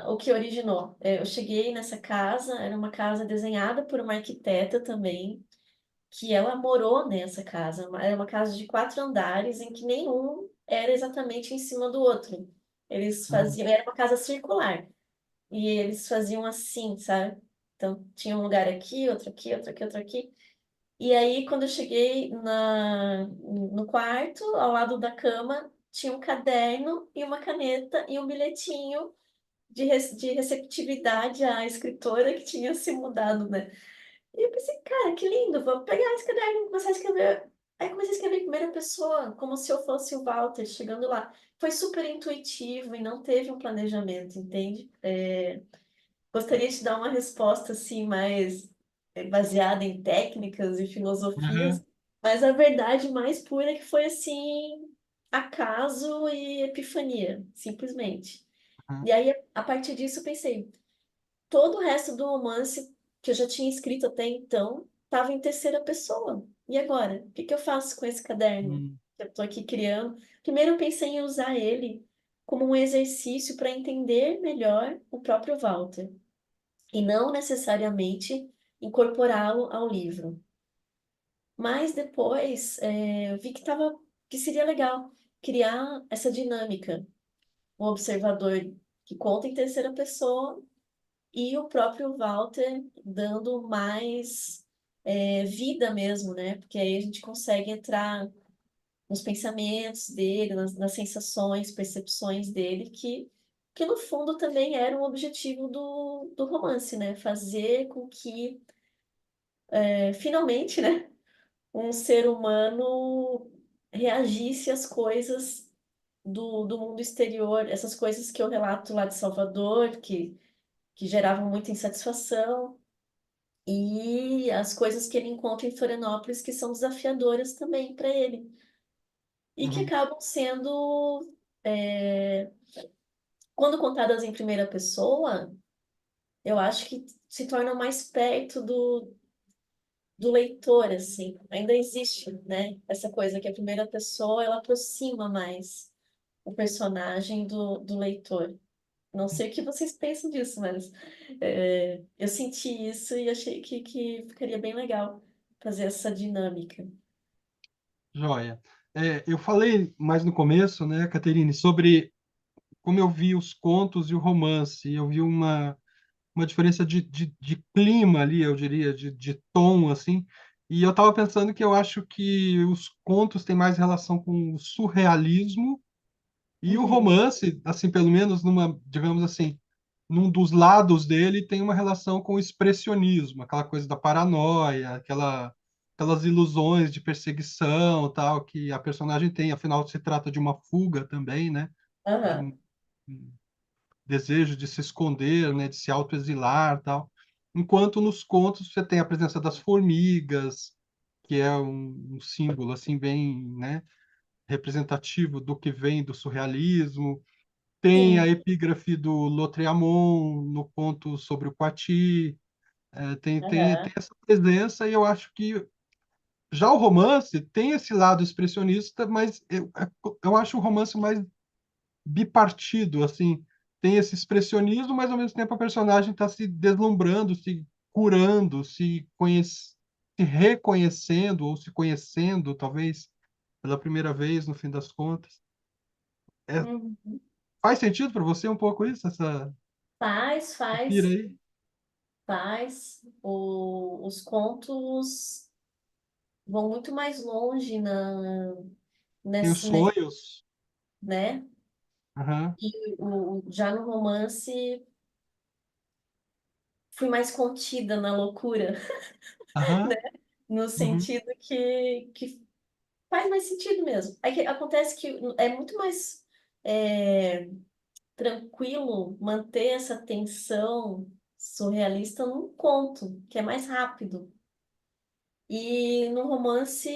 o que originou. Eu cheguei nessa casa, era uma casa desenhada por uma arquiteta também, que ela morou nessa casa. Era uma casa de 4 andares em que nenhum era exatamente em cima do outro. Eles Uhum. faziam, era uma casa circular, e eles faziam assim, sabe? Então, tinha um lugar aqui, outro aqui, outro aqui, outro aqui. E aí, quando eu cheguei no quarto, ao lado da cama, tinha um caderno e uma caneta e um bilhetinho de receptividade à escritora que tinha se mudado, né? E eu pensei, cara, que lindo, vou pegar esse caderno e começar a escrever. Aí comecei a escrever em primeira pessoa, como se eu fosse o Walter chegando lá. Foi super intuitivo e não teve um planejamento, entende? Gostaria de dar uma resposta assim mais baseada em técnicas e filosofias, Aham, mas a verdade mais pura é que foi assim acaso e epifania, simplesmente. aham. E aí, a partir disso, eu pensei, todo o resto do romance que eu já tinha escrito até então estava em terceira pessoa. E agora? O que que eu faço com esse caderno hum, que eu estou aqui criando? Primeiro eu pensei em usar ele como um exercício para entender melhor o próprio Walter e não necessariamente incorporá-lo ao livro. Mas depois eu vi que seria legal criar essa dinâmica, um observador que conta em terceira pessoa e o próprio Walter dando mais vida mesmo, né? Porque aí a gente consegue entrar nos pensamentos dele, nas sensações, percepções dele, que no fundo também era um objetivo do romance, né? Fazer com que finalmente, né, um ser humano reagisse às coisas do mundo exterior, essas coisas que eu relato lá de Salvador, que geravam muita insatisfação, e as coisas que ele encontra em Florianópolis, que são desafiadoras também para ele, e que uhum, acabam sendo, é, quando contadas em primeira pessoa, eu acho que se tornam mais perto do leitor, assim. Ainda existe, né? Essa coisa que a primeira pessoa, ela aproxima mais o personagem do leitor. Não sei o que vocês pensam disso, mas eu senti isso e achei que ficaria bem legal fazer essa dinâmica. joia. Eu falei mais no começo, né, Caterine, sobre como eu vi os contos e o romance. Eu vi uma diferença de clima ali, eu diria, de tom, assim. E eu estava pensando que eu acho que os contos têm mais relação com o surrealismo e o Uhum. romance, assim, pelo menos numa, digamos assim, num dos lados dele tem uma relação com o expressionismo, aquela coisa da paranoia, aquelas ilusões de perseguição, tal, que a personagem tem. Afinal, se trata de uma fuga também, né? De Aham. um desejo de se esconder, né, de se autoexilar, tal. Enquanto nos contos você tem a presença das formigas, que é um símbolo assim bem, né, representativo do que vem do surrealismo. Tem a Sim. epígrafe do Lautréamont no conto sobre o Poitiers. Tem Aham. essa presença e eu acho que já o romance tem esse lado expressionista, mas eu acho o romance mais bipartido, assim, tem esse expressionismo, mas ao mesmo tempo a personagem está se deslumbrando, se curando, se reconhecendo ou se conhecendo, talvez pela primeira vez, no fim das contas. É, Uhum. faz sentido para você um pouco isso, essa Faz, pira faz, aí? faz. Os contos vão muito mais longe Tem os nesse, sonhos. né? Aham, E já no romance fui mais contida na loucura, né? aham, No uhum, sentido que faz mais sentido mesmo. É que acontece que é muito mais é, tranquilo manter essa tensão surrealista num conto, que é mais rápido. E no romance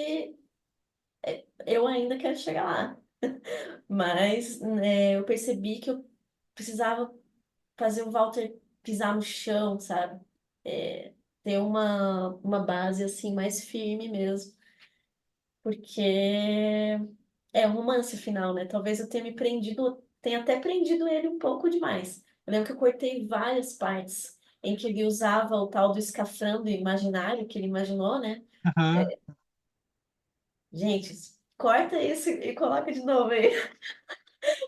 eu ainda quero chegar lá. Mas eu percebi que eu precisava fazer o Walter pisar no chão, sabe? É, ter uma base assim mais firme mesmo, porque é um romance final, né? Talvez eu tenha me prendido, tenha até prendido ele um pouco demais. Eu lembro que eu cortei várias partes em que ele usava o tal do escafandro imaginário que ele imaginou, né? aham. Gente, corta isso e coloca de novo aí.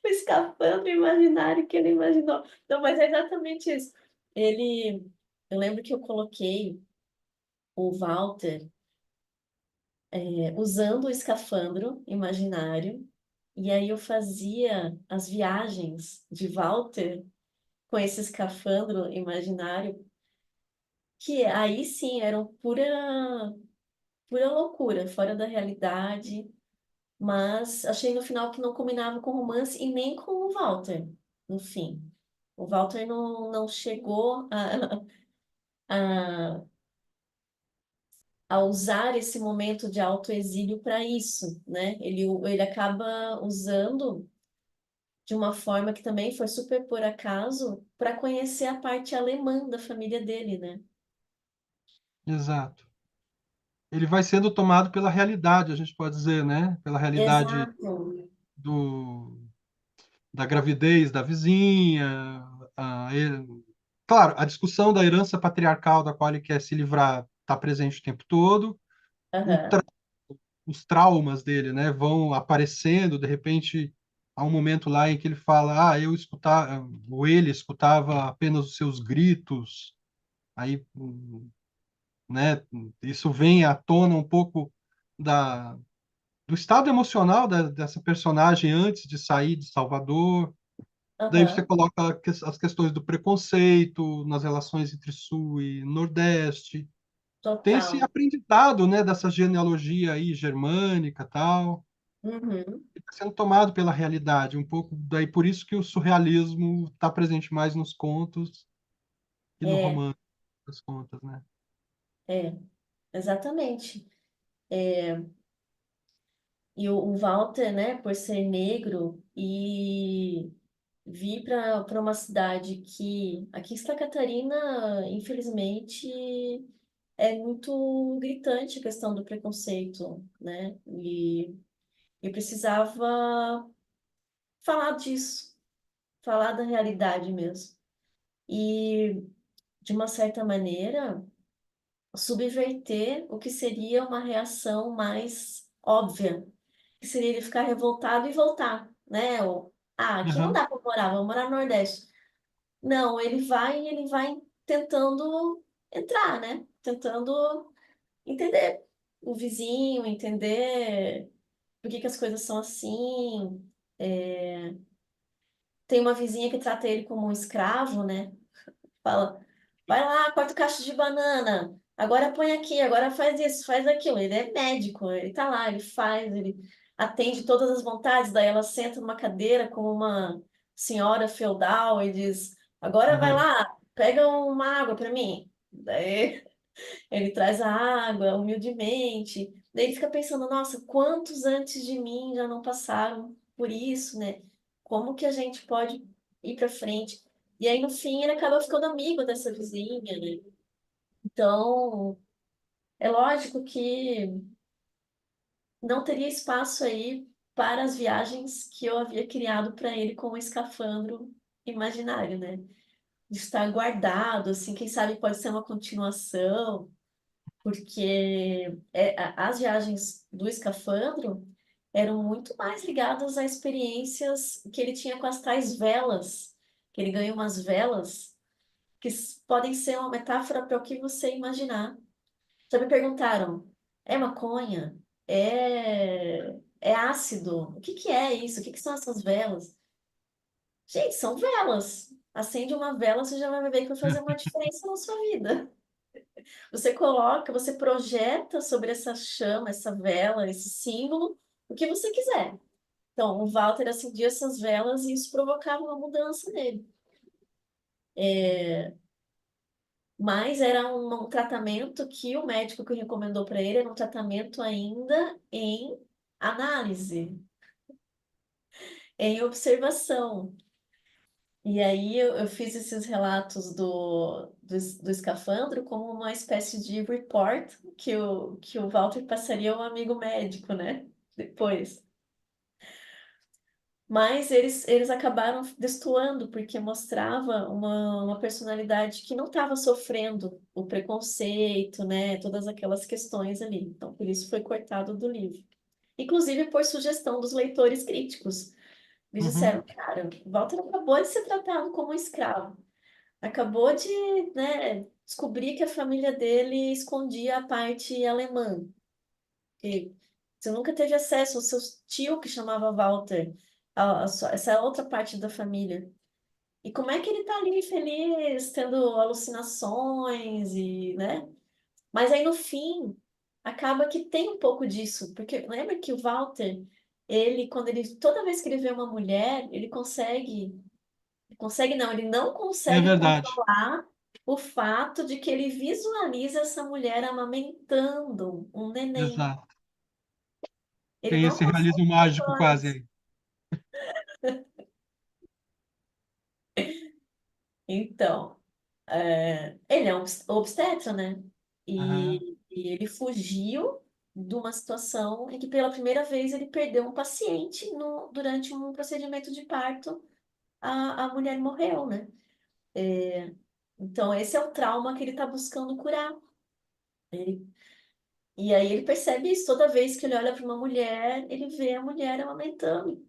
O escafandro imaginário que ele imaginou. Não, mas é exatamente isso. Ele, eu lembro que eu coloquei o Walter usando o escafandro imaginário, e aí eu fazia as viagens de Walter com esse escafandro imaginário, que aí sim eram pura loucura, fora da realidade, mas achei no final que não combinava com o romance e nem com o Walter, no fim. O Walter não chegou a, a usar esse momento de autoexílio para isso, né? Ele acaba usando de uma forma que também foi super por acaso para conhecer a parte alemã da família dele, né? Exato. ele vai sendo tomado pela realidade, a gente pode dizer, né? Pela realidade Exato. do, da gravidez da vizinha. a- ele- claro, a discussão da herança patriarcal da qual ele quer se livrar está presente o tempo todo. O Aham, os traumas dele, né, vão aparecendo, de repente, há um momento lá em que ele fala, eu escutava, ou ele escutava apenas os seus gritos, aí, né, isso vem à tona um pouco da, do estado emocional dessa personagem antes de sair de Salvador. Daí você aham, coloca as questões do preconceito nas relações entre Sul e Nordeste. Tem esse total. aprendizado, né, dessa genealogia aí germânica, tal, Uhum. está sendo tomado pela realidade, um pouco daí por isso que o surrealismo está presente mais nos contos e no É, romance das contas, né? é, exatamente. E o Walter, né, por ser negro e vir para uma cidade que aqui em Santa Catarina, infelizmente, é muito gritante a questão do preconceito, né? E precisava falar disso, falar da realidade mesmo. E, de uma certa maneira, subverter o que seria uma reação mais óbvia, que seria ele ficar revoltado e voltar, né? Ou, aqui não Aham. dá para morar, vamos morar no Nordeste. Não, ele vai tentando entrar, né? Tentando entender o vizinho, entender por que que as coisas são assim. Tem uma vizinha que trata ele como um escravo, né? Fala, vai lá, corta o cacho de banana, agora põe aqui, agora faz isso, faz aquilo. Ele é médico, ele tá lá, ele faz, ele atende todas as vontades, daí ela senta numa cadeira como uma senhora feudal e diz, agora vai Aham. lá, pega uma água para mim. Daí ele traz a água humildemente. Daí ele fica pensando, nossa, quantos antes de mim já não passaram por isso, né? Como que a gente pode ir para frente? E aí, no fim, ele acaba ficando amigo dessa vizinha, né? Então, é lógico que não teria espaço aí para as viagens que eu havia criado para ele com o escafandro imaginário, né? De estar guardado, assim, quem sabe pode ser uma continuação, porque as viagens do escafandro eram muito mais ligadas a experiências que ele tinha com as tais velas, que ele ganha umas velas que podem ser uma metáfora para o que você imaginar. Já me perguntaram, é maconha? É ácido? O que que é isso? O que que são essas velas? Gente, são velas. Acende uma vela, você já vai ver que vai fazer uma diferença na sua vida. Você coloca, você projeta sobre essa chama, essa vela, esse símbolo, o que você quiser. Então, o Walter acendia essas velas e isso provocava uma mudança nele. Mas era um tratamento que o médico que recomendou para ele era um tratamento ainda em análise, em observação. E aí eu fiz esses relatos do escafandro como uma espécie de report que o Walter passaria ao amigo médico, né? Depois. Mas eles acabaram destoando, porque mostrava uma personalidade que não estava sofrendo o preconceito, né? Todas aquelas questões ali. Então, por isso foi cortado do livro. Inclusive por sugestão dos leitores críticos. Eles Uhum. disseram, cara, Walter acabou de ser tratado como um escravo. Acabou de, né, descobrir que a família dele escondia a parte alemã. Que você nunca teve acesso ao seu tio que chamava Walter, essa outra parte da família. E como é que ele tá ali feliz, tendo alucinações e, né? Mas aí no fim, acaba que tem um pouco disso, porque lembra que o Walter, toda vez que ele vê uma mulher, consegue não, ele não É consegue verdade, controlar o fato de que ele visualiza essa mulher amamentando um neném. exato. Ele Tem não esse consegue realismo mágico controlar quase isso. aí. Então, ele é um obstetra, né? Aham. E E ele fugiu de uma situação em que, pela primeira vez, ele perdeu um paciente durante um procedimento de parto. A mulher morreu, né? Então, esse é o trauma que ele está buscando curar. Ele- e aí ele percebe isso toda vez que ele olha para uma mulher, ele vê a mulher amamentando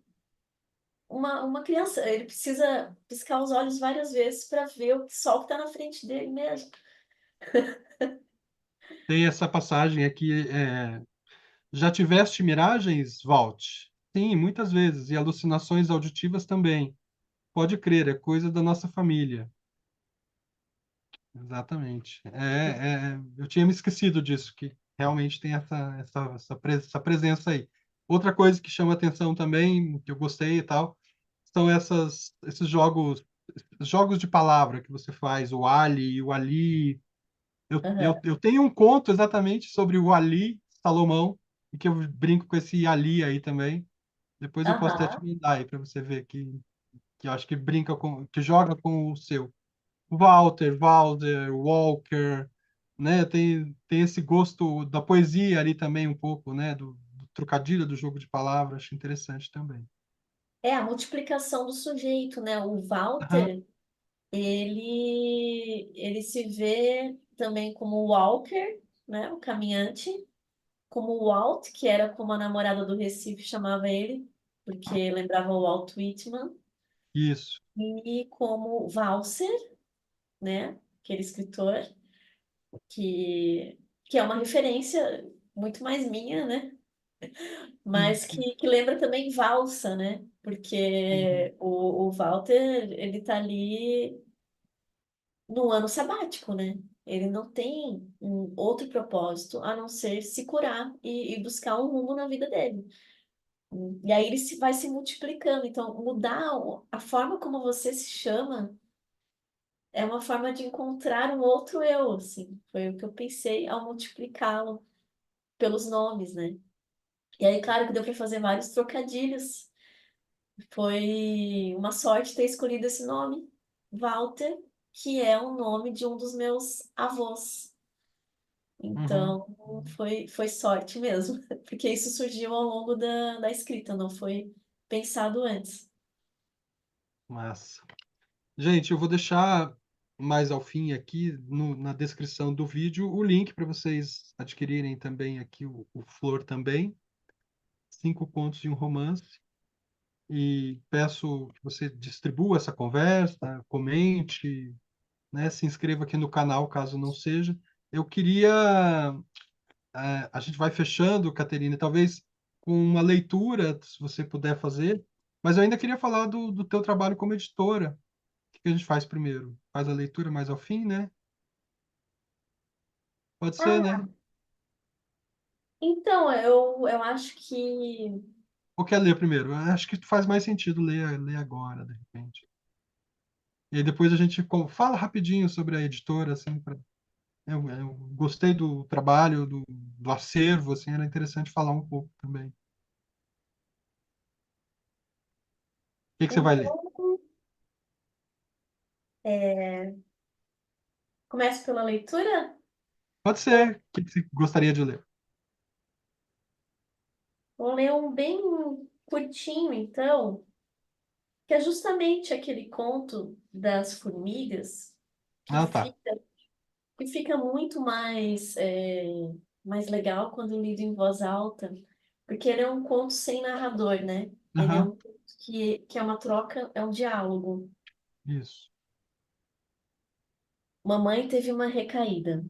uma criança. Ele precisa piscar os olhos várias vezes para ver o sol que está na frente dele mesmo. Tem essa passagem aqui, já tiveste miragens, Walt? Sim, muitas vezes, e alucinações auditivas também. Pode crer, é coisa da nossa família. Exatamente. Eu tinha me esquecido disso, que realmente tem essa presença aí. Outra coisa que chama atenção também, que eu gostei e tal, são esses jogos de palavra que você faz, o Ali e o Ali. Aham, Eu tenho um conto exatamente sobre o Ali Salomão, e que eu brinco com esse Ali aí também. Depois eu posso até te aham, mandar aí para você ver que eu acho que brinca que joga com o seu. Walter, Walder, Walker, né? Tem esse gosto da poesia ali também um pouco, né? Do trocadilho do jogo de palavras, acho interessante também. É a multiplicação do sujeito, né? O Aham, Walter, ele se vê também como Walker, né? O caminhante, como Walt, que era como a namorada do Recife chamava ele, porque lembrava o Walt Whitman, isso. e como Walser, né? Aquele escritor que, que é uma referência muito mais minha, né? Sim, Mas sim. que lembra também valsa, né? Uhum, Porque o Walter, ele tá ali no ano sabático, né? Ele não tem um outro propósito a não ser se curar e buscar um rumo na vida dele. E aí ele vai se multiplicando. Então, mudar a forma como você se chama é uma forma de encontrar um outro eu, assim. Foi o que eu pensei ao multiplicá-lo pelos nomes, né? E aí, claro que deu para fazer vários trocadilhos. Foi uma sorte ter escolhido esse nome, Walter, que é o nome de um dos meus avós. uhum. Então, foi sorte mesmo, porque isso surgiu ao longo da escrita, não foi pensado antes. Massa. Gente, eu vou deixar mais ao fim aqui na descrição do vídeo o link para vocês adquirirem também aqui o Flor também, 5 contos de um romance. E peço que você distribua essa conversa, comente, né, se inscreva aqui no canal caso não seja. Eu queria, a gente vai fechando, Caterina, talvez com uma leitura, se você puder fazer, mas eu ainda queria falar do teu trabalho como editora. O que a gente faz primeiro? Faz a leitura mais ao fim, né? Pode ser, Ah, né? então, eu acho que. Ou quer ler primeiro? Eu acho que faz mais sentido ler agora, de repente. E aí depois a gente fala rapidinho sobre a editora, assim, eu gostei do trabalho, do acervo, assim, era interessante falar um pouco também. O que que você vai ler? Então, é, começo pela leitura? Pode Vou, ser. O que que você gostaria de ler? vou ler um bem curtinho, então, que é justamente aquele conto das formigas que Ah, tá. fica, que fica muito mais legal quando lido em voz alta, porque ele é um conto sem narrador, né? Ele é Aham, um conto que é uma troca, é um diálogo. isso. Mamãe teve uma recaída.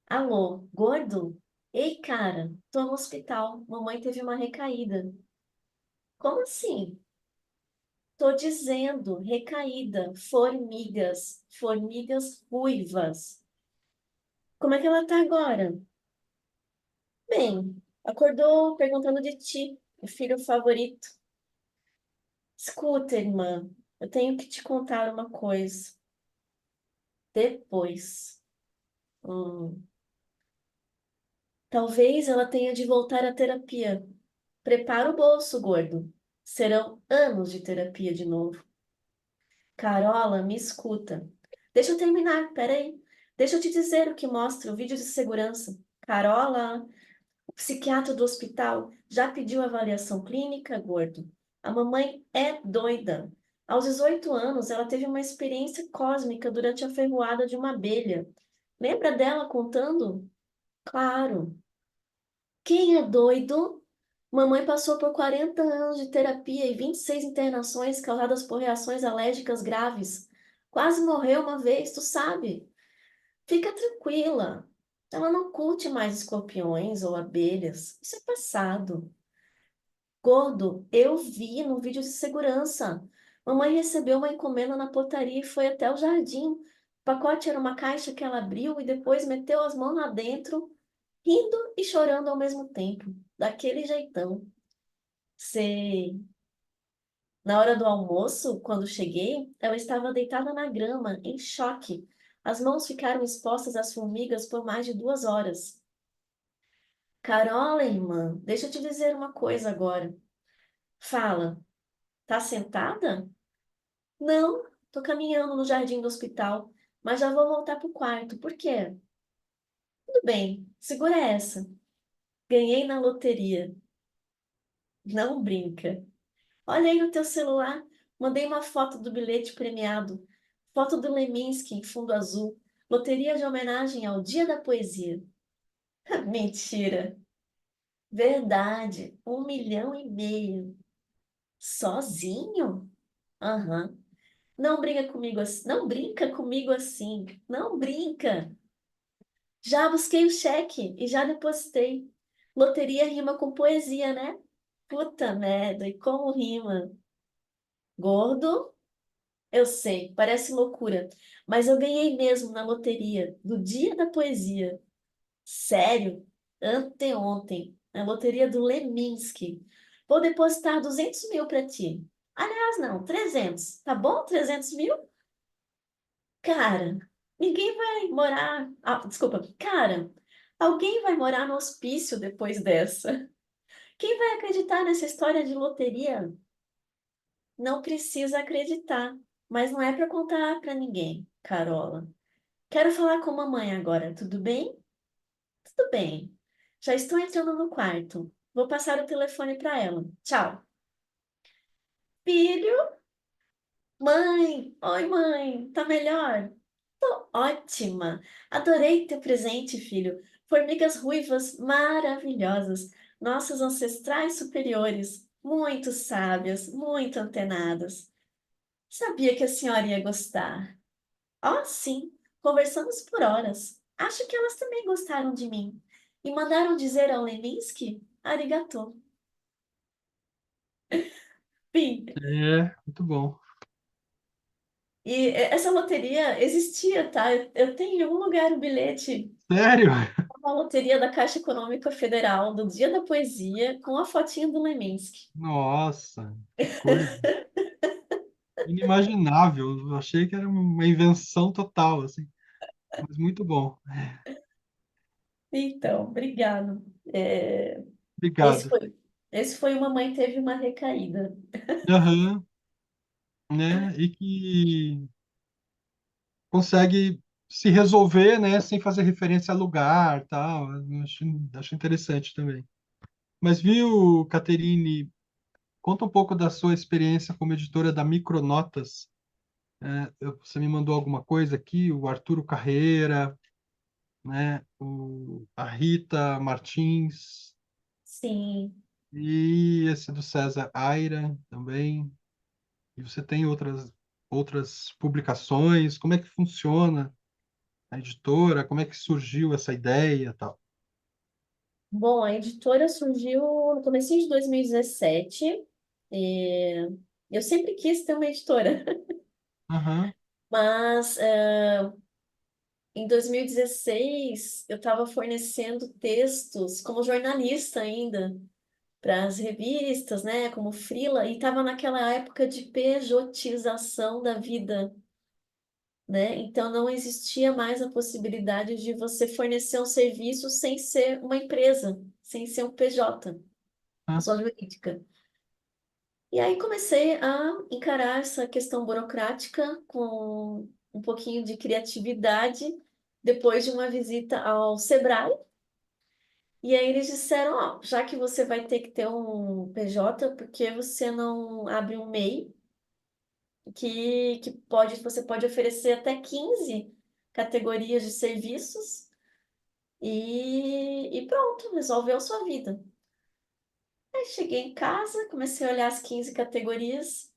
Alô, gordo? Ei, cara, tô no hospital. Mamãe teve uma recaída. Como assim? Tô dizendo, recaída, formigas, formigas ruivas. Como é que ela tá agora? Bem, acordou perguntando de ti, o filho favorito. Escuta, irmã, eu tenho que te contar uma coisa. Depois. Hum, talvez ela tenha de voltar à terapia. Prepara o bolso, gordo. Serão anos de terapia de novo. Carola, me escuta. Deixa eu terminar, peraí. Deixa eu te dizer o que mostra o vídeo de segurança. Carola, o psiquiatra do hospital, já pediu avaliação clínica, gordo. A mamãe é doida. Aos 18 anos, ela teve uma experiência cósmica durante a ferroada de uma abelha. Lembra dela contando? Claro. Quem é doido? Mamãe passou por 40 anos de terapia e 26 internações causadas por reações alérgicas graves. Quase morreu uma vez, tu sabe? Fica tranquila. Ela não curte mais escorpiões ou abelhas. Isso é passado. Gordo, eu vi no vídeo de segurança. Mamãe recebeu uma encomenda na portaria e foi até o jardim. O pacote era uma caixa que ela abriu e depois meteu as mãos lá dentro, rindo e chorando ao mesmo tempo. Daquele jeitão. Sei. Na hora do almoço, quando cheguei, ela estava deitada na grama, em choque. As mãos ficaram expostas às formigas por mais de 2 horas. Carola, irmã, deixa eu te dizer uma coisa agora. Fala, tá sentada? Não, tô caminhando no jardim do hospital, mas já vou voltar pro quarto. Por quê? Tudo bem, segura essa. Ganhei na loteria. Não brinca. Olha aí no teu celular. Mandei uma foto do bilhete premiado. Foto do Leminski em fundo azul. Loteria de homenagem ao Dia da Poesia. Mentira. Verdade. 1,5 milhão. Sozinho? Aham. Não brinca comigo assim. Não brinca comigo assim. Não brinca. Já busquei o cheque e já depositei. Loteria rima com poesia, né? Puta merda, e como rima? Gordo? Eu sei, parece loucura, mas eu ganhei mesmo na loteria do Dia da Poesia. Sério? Anteontem, na loteria do Leminski. Vou depositar 200 mil para ti. Aliás, não, 300. Tá bom? 300 mil? Cara, ninguém vai morar. Ah, desculpa. Cara, alguém vai morar no hospício depois dessa. Quem vai acreditar nessa história de loteria? Não precisa acreditar, mas não é para contar para ninguém, Carola. Quero falar com a mamãe agora, tudo bem? Tudo bem. Já estou entrando no quarto. Vou passar o telefone para ela. Tchau. Filho? Mãe? Oi, mãe. Tá melhor? Tô ótima. Adorei teu presente, filho. Formigas ruivas maravilhosas. Nossas ancestrais superiores. Muito sábias, muito antenadas. Sabia que a senhora ia gostar. Oh, sim. Conversamos por horas. Acho que elas também gostaram de mim. E mandaram dizer ao Leminski, arigatô. Fim. É, muito bom. E essa loteria existia, tá? Eu tenho em algum lugar o bilhete. Sério? Uma loteria da Caixa Econômica Federal do Dia da Poesia com a fotinha do Leminski. Nossa, que coisa inimaginável. Eu achei que era uma invenção total, assim, mas muito bom. Então, obrigado. Esse Obrigado. foi, esse foi uma mãe teve uma recaída. Aham, né? E que consegue se resolver, né, sem fazer referência a lugar, tal. Eu acho interessante também. Mas viu, Caterine, conta um pouco da sua experiência como editora da Micronotas. Você me mandou alguma coisa aqui, o Arturo Carreira, né, a Rita Martins Sim. e esse do César Aira também. E você tem outras publicações? Como é que funciona a editora? Como é que surgiu essa ideia, e tal? Bom, a editora surgiu no começo de 2017. E eu sempre quis ter uma editora, Aham, mas em 2016 eu estava fornecendo textos como jornalista ainda para as revistas, né, como freela, e estava naquela época de pejotização da vida, né? Então não existia mais a possibilidade de você fornecer um serviço sem ser uma empresa, sem ser um PJ, ah, pessoa jurídica. E aí comecei a encarar essa questão burocrática com um pouquinho de criatividade depois de uma visita ao Sebrae. E aí eles disseram, ó, já que você vai ter que ter um PJ, por que você não abre um MEI você pode oferecer até 15 categorias de serviços e pronto, resolveu sua vida. Aí cheguei em casa, comecei a olhar as 15 categorias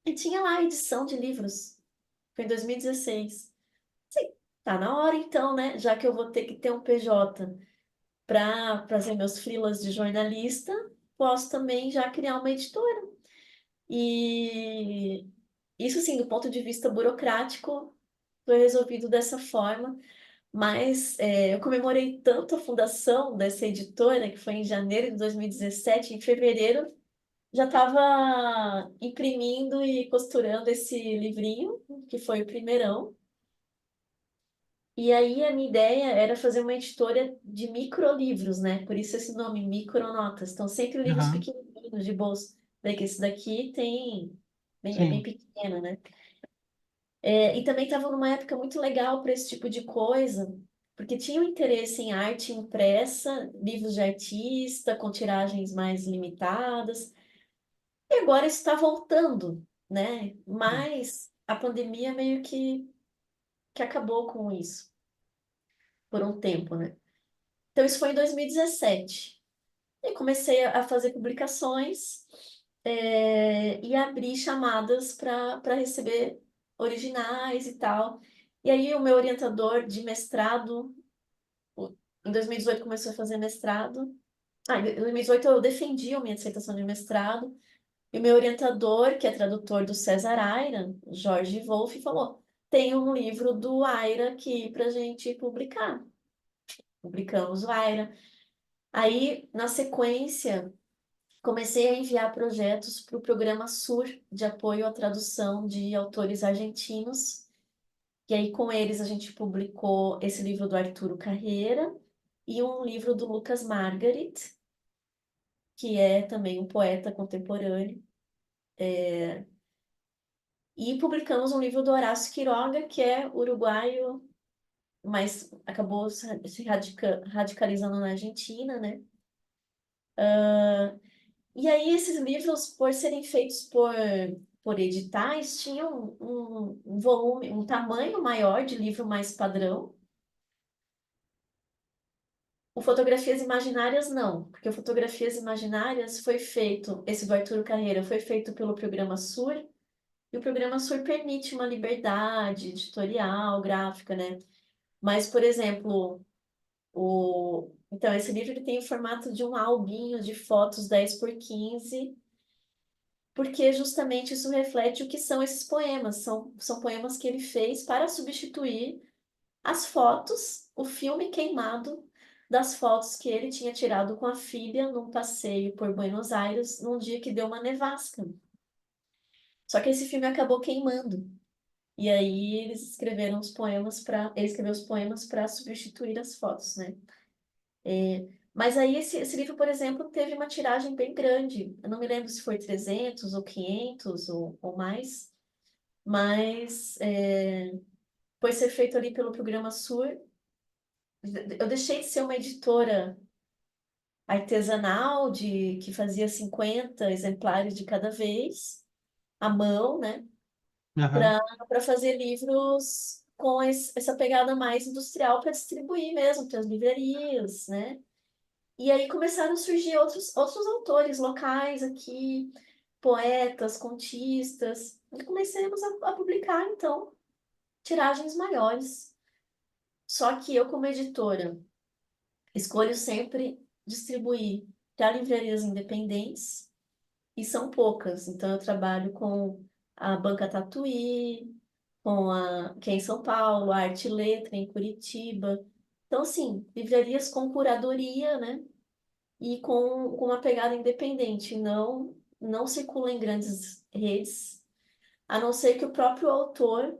e tinha lá a edição de livros. Foi em 2016. Sim, tá na hora então, né? Já que eu vou ter que ter um PJ para fazer meus freelas de jornalista, posso também já criar uma editora. E isso, sim, do ponto de vista burocrático, foi resolvido dessa forma. Mas eu comemorei tanto a fundação dessa editora, que foi em janeiro de 2017, em fevereiro já estava imprimindo e costurando esse livrinho, que foi o primeirão. E aí a minha ideia era fazer uma editora de microlivros, né? Por isso esse nome, Micronotas. Então, sempre livros Aham, pequenininhos de bolso. Daí que esse daqui é bem sim. pequeno, né? E também estava numa época muito legal para esse tipo de coisa, porque tinha um interesse em arte impressa, livros de artista, com tiragens mais limitadas. E agora isso está voltando, né? Sim. Mas a pandemia meio que acabou com isso por um tempo, né? Então isso foi em 2017. E comecei a fazer publicações, e abrir chamadas para receber originais e tal. E aí o meu orientador de mestrado, em 2018 começou a fazer mestrado. Em 2018 eu defendi a minha dissertação de mestrado. E o meu orientador, que é tradutor do César Aira, Jorge Wolff, falou: tem um livro do Aira aqui para gente publicar. Publicamos o Aira. Aí, na sequência, comecei a enviar projetos para o programa SUR, de apoio à tradução de autores argentinos. E aí, com eles, a gente publicou esse livro do Arturo Carreira e um livro do Lucas Margarit, que é também um poeta contemporâneo. E publicamos um livro do Horácio Quiroga, que é uruguaio, mas acabou se radicalizando na Argentina, né? E aí esses livros, por serem feitos por editais, tinham um volume, um tamanho maior de livro mais padrão. O Fotografias Imaginárias não, porque o Fotografias Imaginárias foi feito, esse do Arturo Carreira, foi feito pelo programa SUR, e o programa SUR permite uma liberdade editorial, gráfica, né? Mas, por exemplo, então esse livro ele tem o formato de um albinho de fotos 10 por 15, porque justamente isso reflete o que são esses poemas. São poemas que ele fez para substituir as fotos, o filme queimado das fotos que ele tinha tirado com a filha num passeio por Buenos Aires, num dia que deu uma nevasca. Só que esse filme acabou queimando. E aí ele escreveu os poemas para substituir as fotos, né? Mas aí esse livro, por exemplo, teve uma tiragem bem grande. Eu não me lembro se foi 300 ou 500 ou mais, mas foi ser feito ali pelo programa SUR. Eu deixei de ser uma editora artesanal que fazia 50 exemplares de cada vez, à mão, né? Aham, Para fazer livros com essa pegada mais industrial para distribuir mesmo para as livrarias, né? E aí começaram a surgir outros autores locais aqui, poetas, contistas, e comecemos a publicar, então, tiragens maiores. Só que eu, como editora, escolho sempre distribuir para livrarias independentes, e são poucas. Então, eu trabalho com a Banca Tatuí, que é em São Paulo, a Arte e Letra em Curitiba. Então, assim, livrarias com curadoria, né? E com uma pegada independente, não circula em grandes redes, a não ser que o próprio autor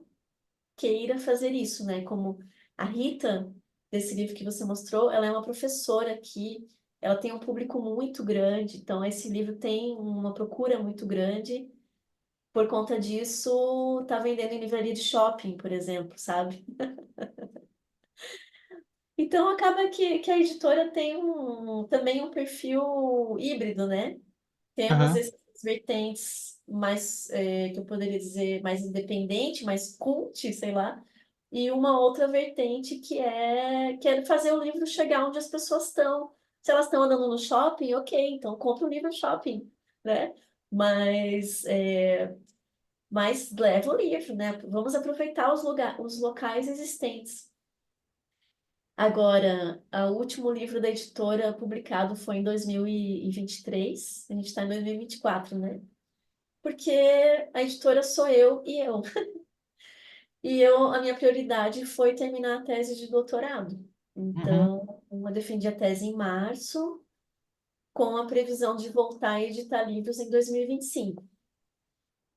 queira fazer isso, né? Como a Rita, desse livro que você mostrou, ela é uma professora aqui, ela tem um público muito grande, então esse livro tem uma procura muito grande. Por conta disso, tá vendendo em livraria de shopping, por exemplo, sabe? Então acaba que a editora tem também um perfil híbrido, né? Temos Aham, essas vertentes mais, que eu poderia dizer, mais independente, mais cult, sei lá, e uma outra vertente que é fazer o livro chegar onde as pessoas estão. Se elas estão andando no shopping, ok, então compre o livro no shopping, né? Mas, mas leva o livro, né? Vamos aproveitar os locais existentes. Agora, o último livro da editora publicado foi em 2023. A gente está em 2024, né? Porque a editora sou eu e eu. A minha prioridade foi terminar a tese de doutorado. uhum, Então, eu defendi a tese em março, com a previsão de voltar a editar livros em 2025.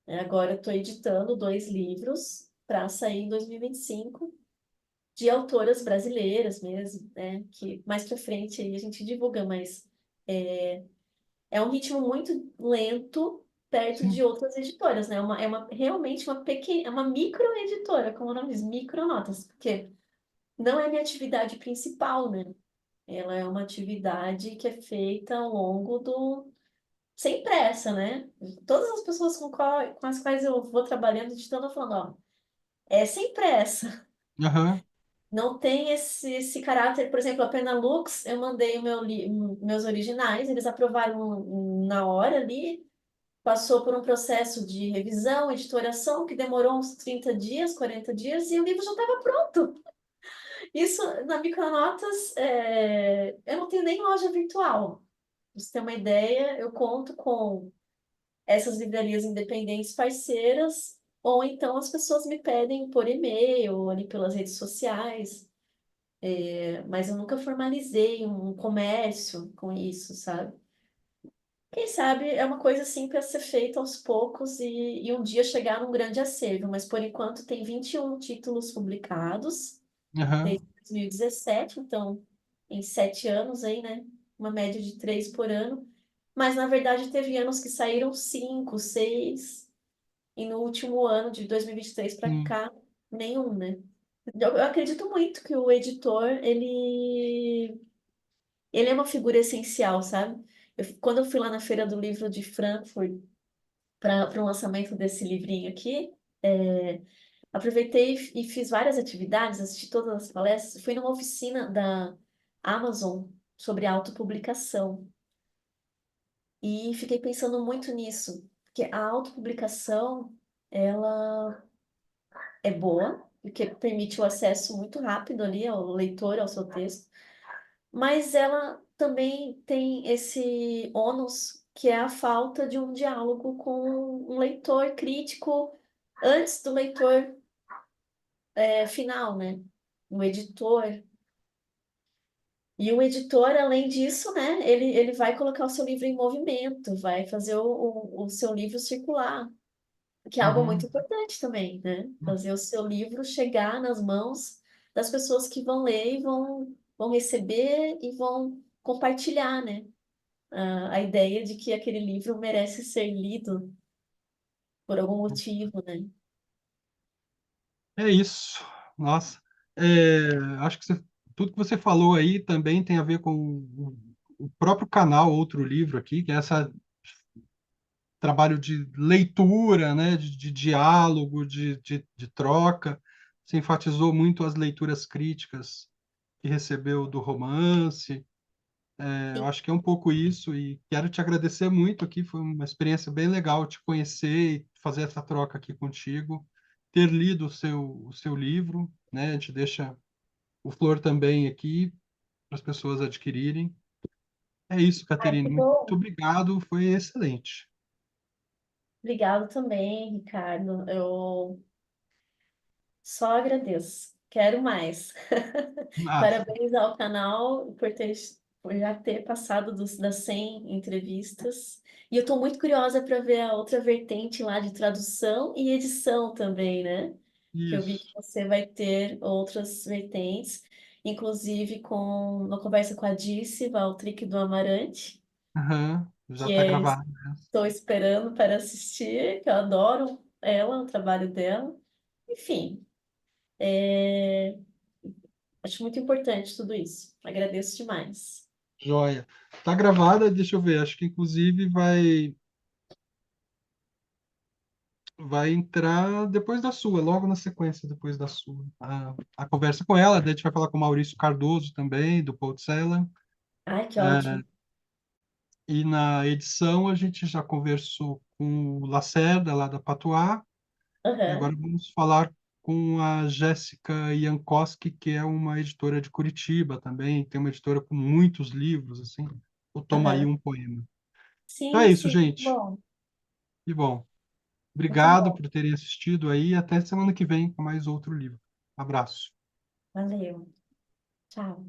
Agora, eu estou editando 2 livros para sair em 2025, de autoras brasileiras mesmo, né? Que mais para frente aí a gente divulga, mas é um ritmo muito lento perto de sim, outras editoras, né? Realmente uma pequena, uma microeditora, como o nome diz, micronotas, porque não é minha atividade principal, né? Ela é uma atividade que é feita ao longo do... Sem pressa, né? Todas as pessoas com as quais eu vou trabalhando, editando, eu falando, ó, é sem pressa. aham, Não tem esse caráter, por exemplo, a Penalux, eu mandei meus originais, eles aprovaram na hora ali, passou por um processo de revisão, editoração, que demorou uns 30 dias, 40 dias, e o livro já estava pronto. Isso, na Micronotas, eu não tenho nem loja virtual. Pra você ter uma ideia, eu conto com essas livrarias independentes parceiras, ou então as pessoas me pedem por e-mail, ou ali pelas redes sociais, mas eu nunca formalizei um comércio com isso, sabe? Quem sabe é uma coisa assim para ser feita aos poucos e um dia chegar num grande acervo, mas por enquanto tem 21 títulos publicados aham, desde 2017, então em 7 anos aí, né? Uma média de 3 por ano. Mas na verdade teve anos que saíram 5, 6, e no último ano de 2023 para sim, cá, nenhum, né? Eu acredito muito que o editor, ele é uma figura essencial, sabe? Quando eu fui lá na Feira do Livro de Frankfurt para o lançamento desse livrinho aqui, aproveitei e fiz várias atividades, assisti todas as palestras, fui numa oficina da Amazon sobre autopublicação e fiquei pensando muito nisso, porque a autopublicação, ela é boa, porque permite o acesso muito rápido ali ao leitor, ao seu texto, mas ela também tem esse ônus que é a falta de um diálogo com um leitor crítico antes do leitor final, né? O editor. E o editor, além disso, né, ele vai colocar o seu livro em movimento, vai fazer o seu livro circular, que é algo muito uhum. importante também, né? Fazer o seu livro chegar nas mãos das pessoas que vão ler e vão receber e vão compartilhar, né? A ideia de que aquele livro merece ser lido por algum motivo, né? É isso. Nossa, acho que tudo que você falou aí também tem a ver com o próprio canal Outro Livro aqui, que é esse trabalho de leitura, né, de diálogo, de troca. Você enfatizou muito as leituras críticas que recebeu do romance. Eu Sim. acho que é um pouco isso e quero te agradecer muito aqui. Foi uma experiência bem legal te conhecer e fazer essa troca aqui contigo. Ter lido o seu livro, né? A gente deixa o Flor também aqui para as pessoas adquirirem. É isso, Ai, Caterine. que Muito bom. obrigado. Foi excelente. Obrigado também, Ricardo. Eu só agradeço. Quero mais. Massa. Parabéns ao canal por já ter passado das 100 entrevistas. E eu estou muito curiosa para ver a outra vertente lá de tradução e edição também, né? Que eu vi Isso. que você vai ter outras vertentes, inclusive com uma conversa com a Dirce Valtric do Amarante, Aham. Já que está gravado. estou esperando para assistir, que eu adoro ela, o trabalho dela. Enfim, Acho muito importante tudo isso. Agradeço demais. Joia. Tá gravada, deixa eu ver, acho que inclusive vai entrar depois da sua, logo na sequência depois da sua. A conversa com ela, daí a gente vai falar com o Maurício Cardoso também, do Podcellan. Ai, que ótimo. E na edição a gente já conversou com o Lacerda, lá da Patois, e Aham, agora vamos falar com a Jéssica Jankowski, que é uma editora de Curitiba também, tem uma editora com muitos livros, assim, o Toma aí aham. um poema. Então é Sim, isso, sim. gente. Bom, E bom, muito obrigado bom. por terem assistido aí, até semana que vem com mais outro livro. Abraço. Valeu. Tchau.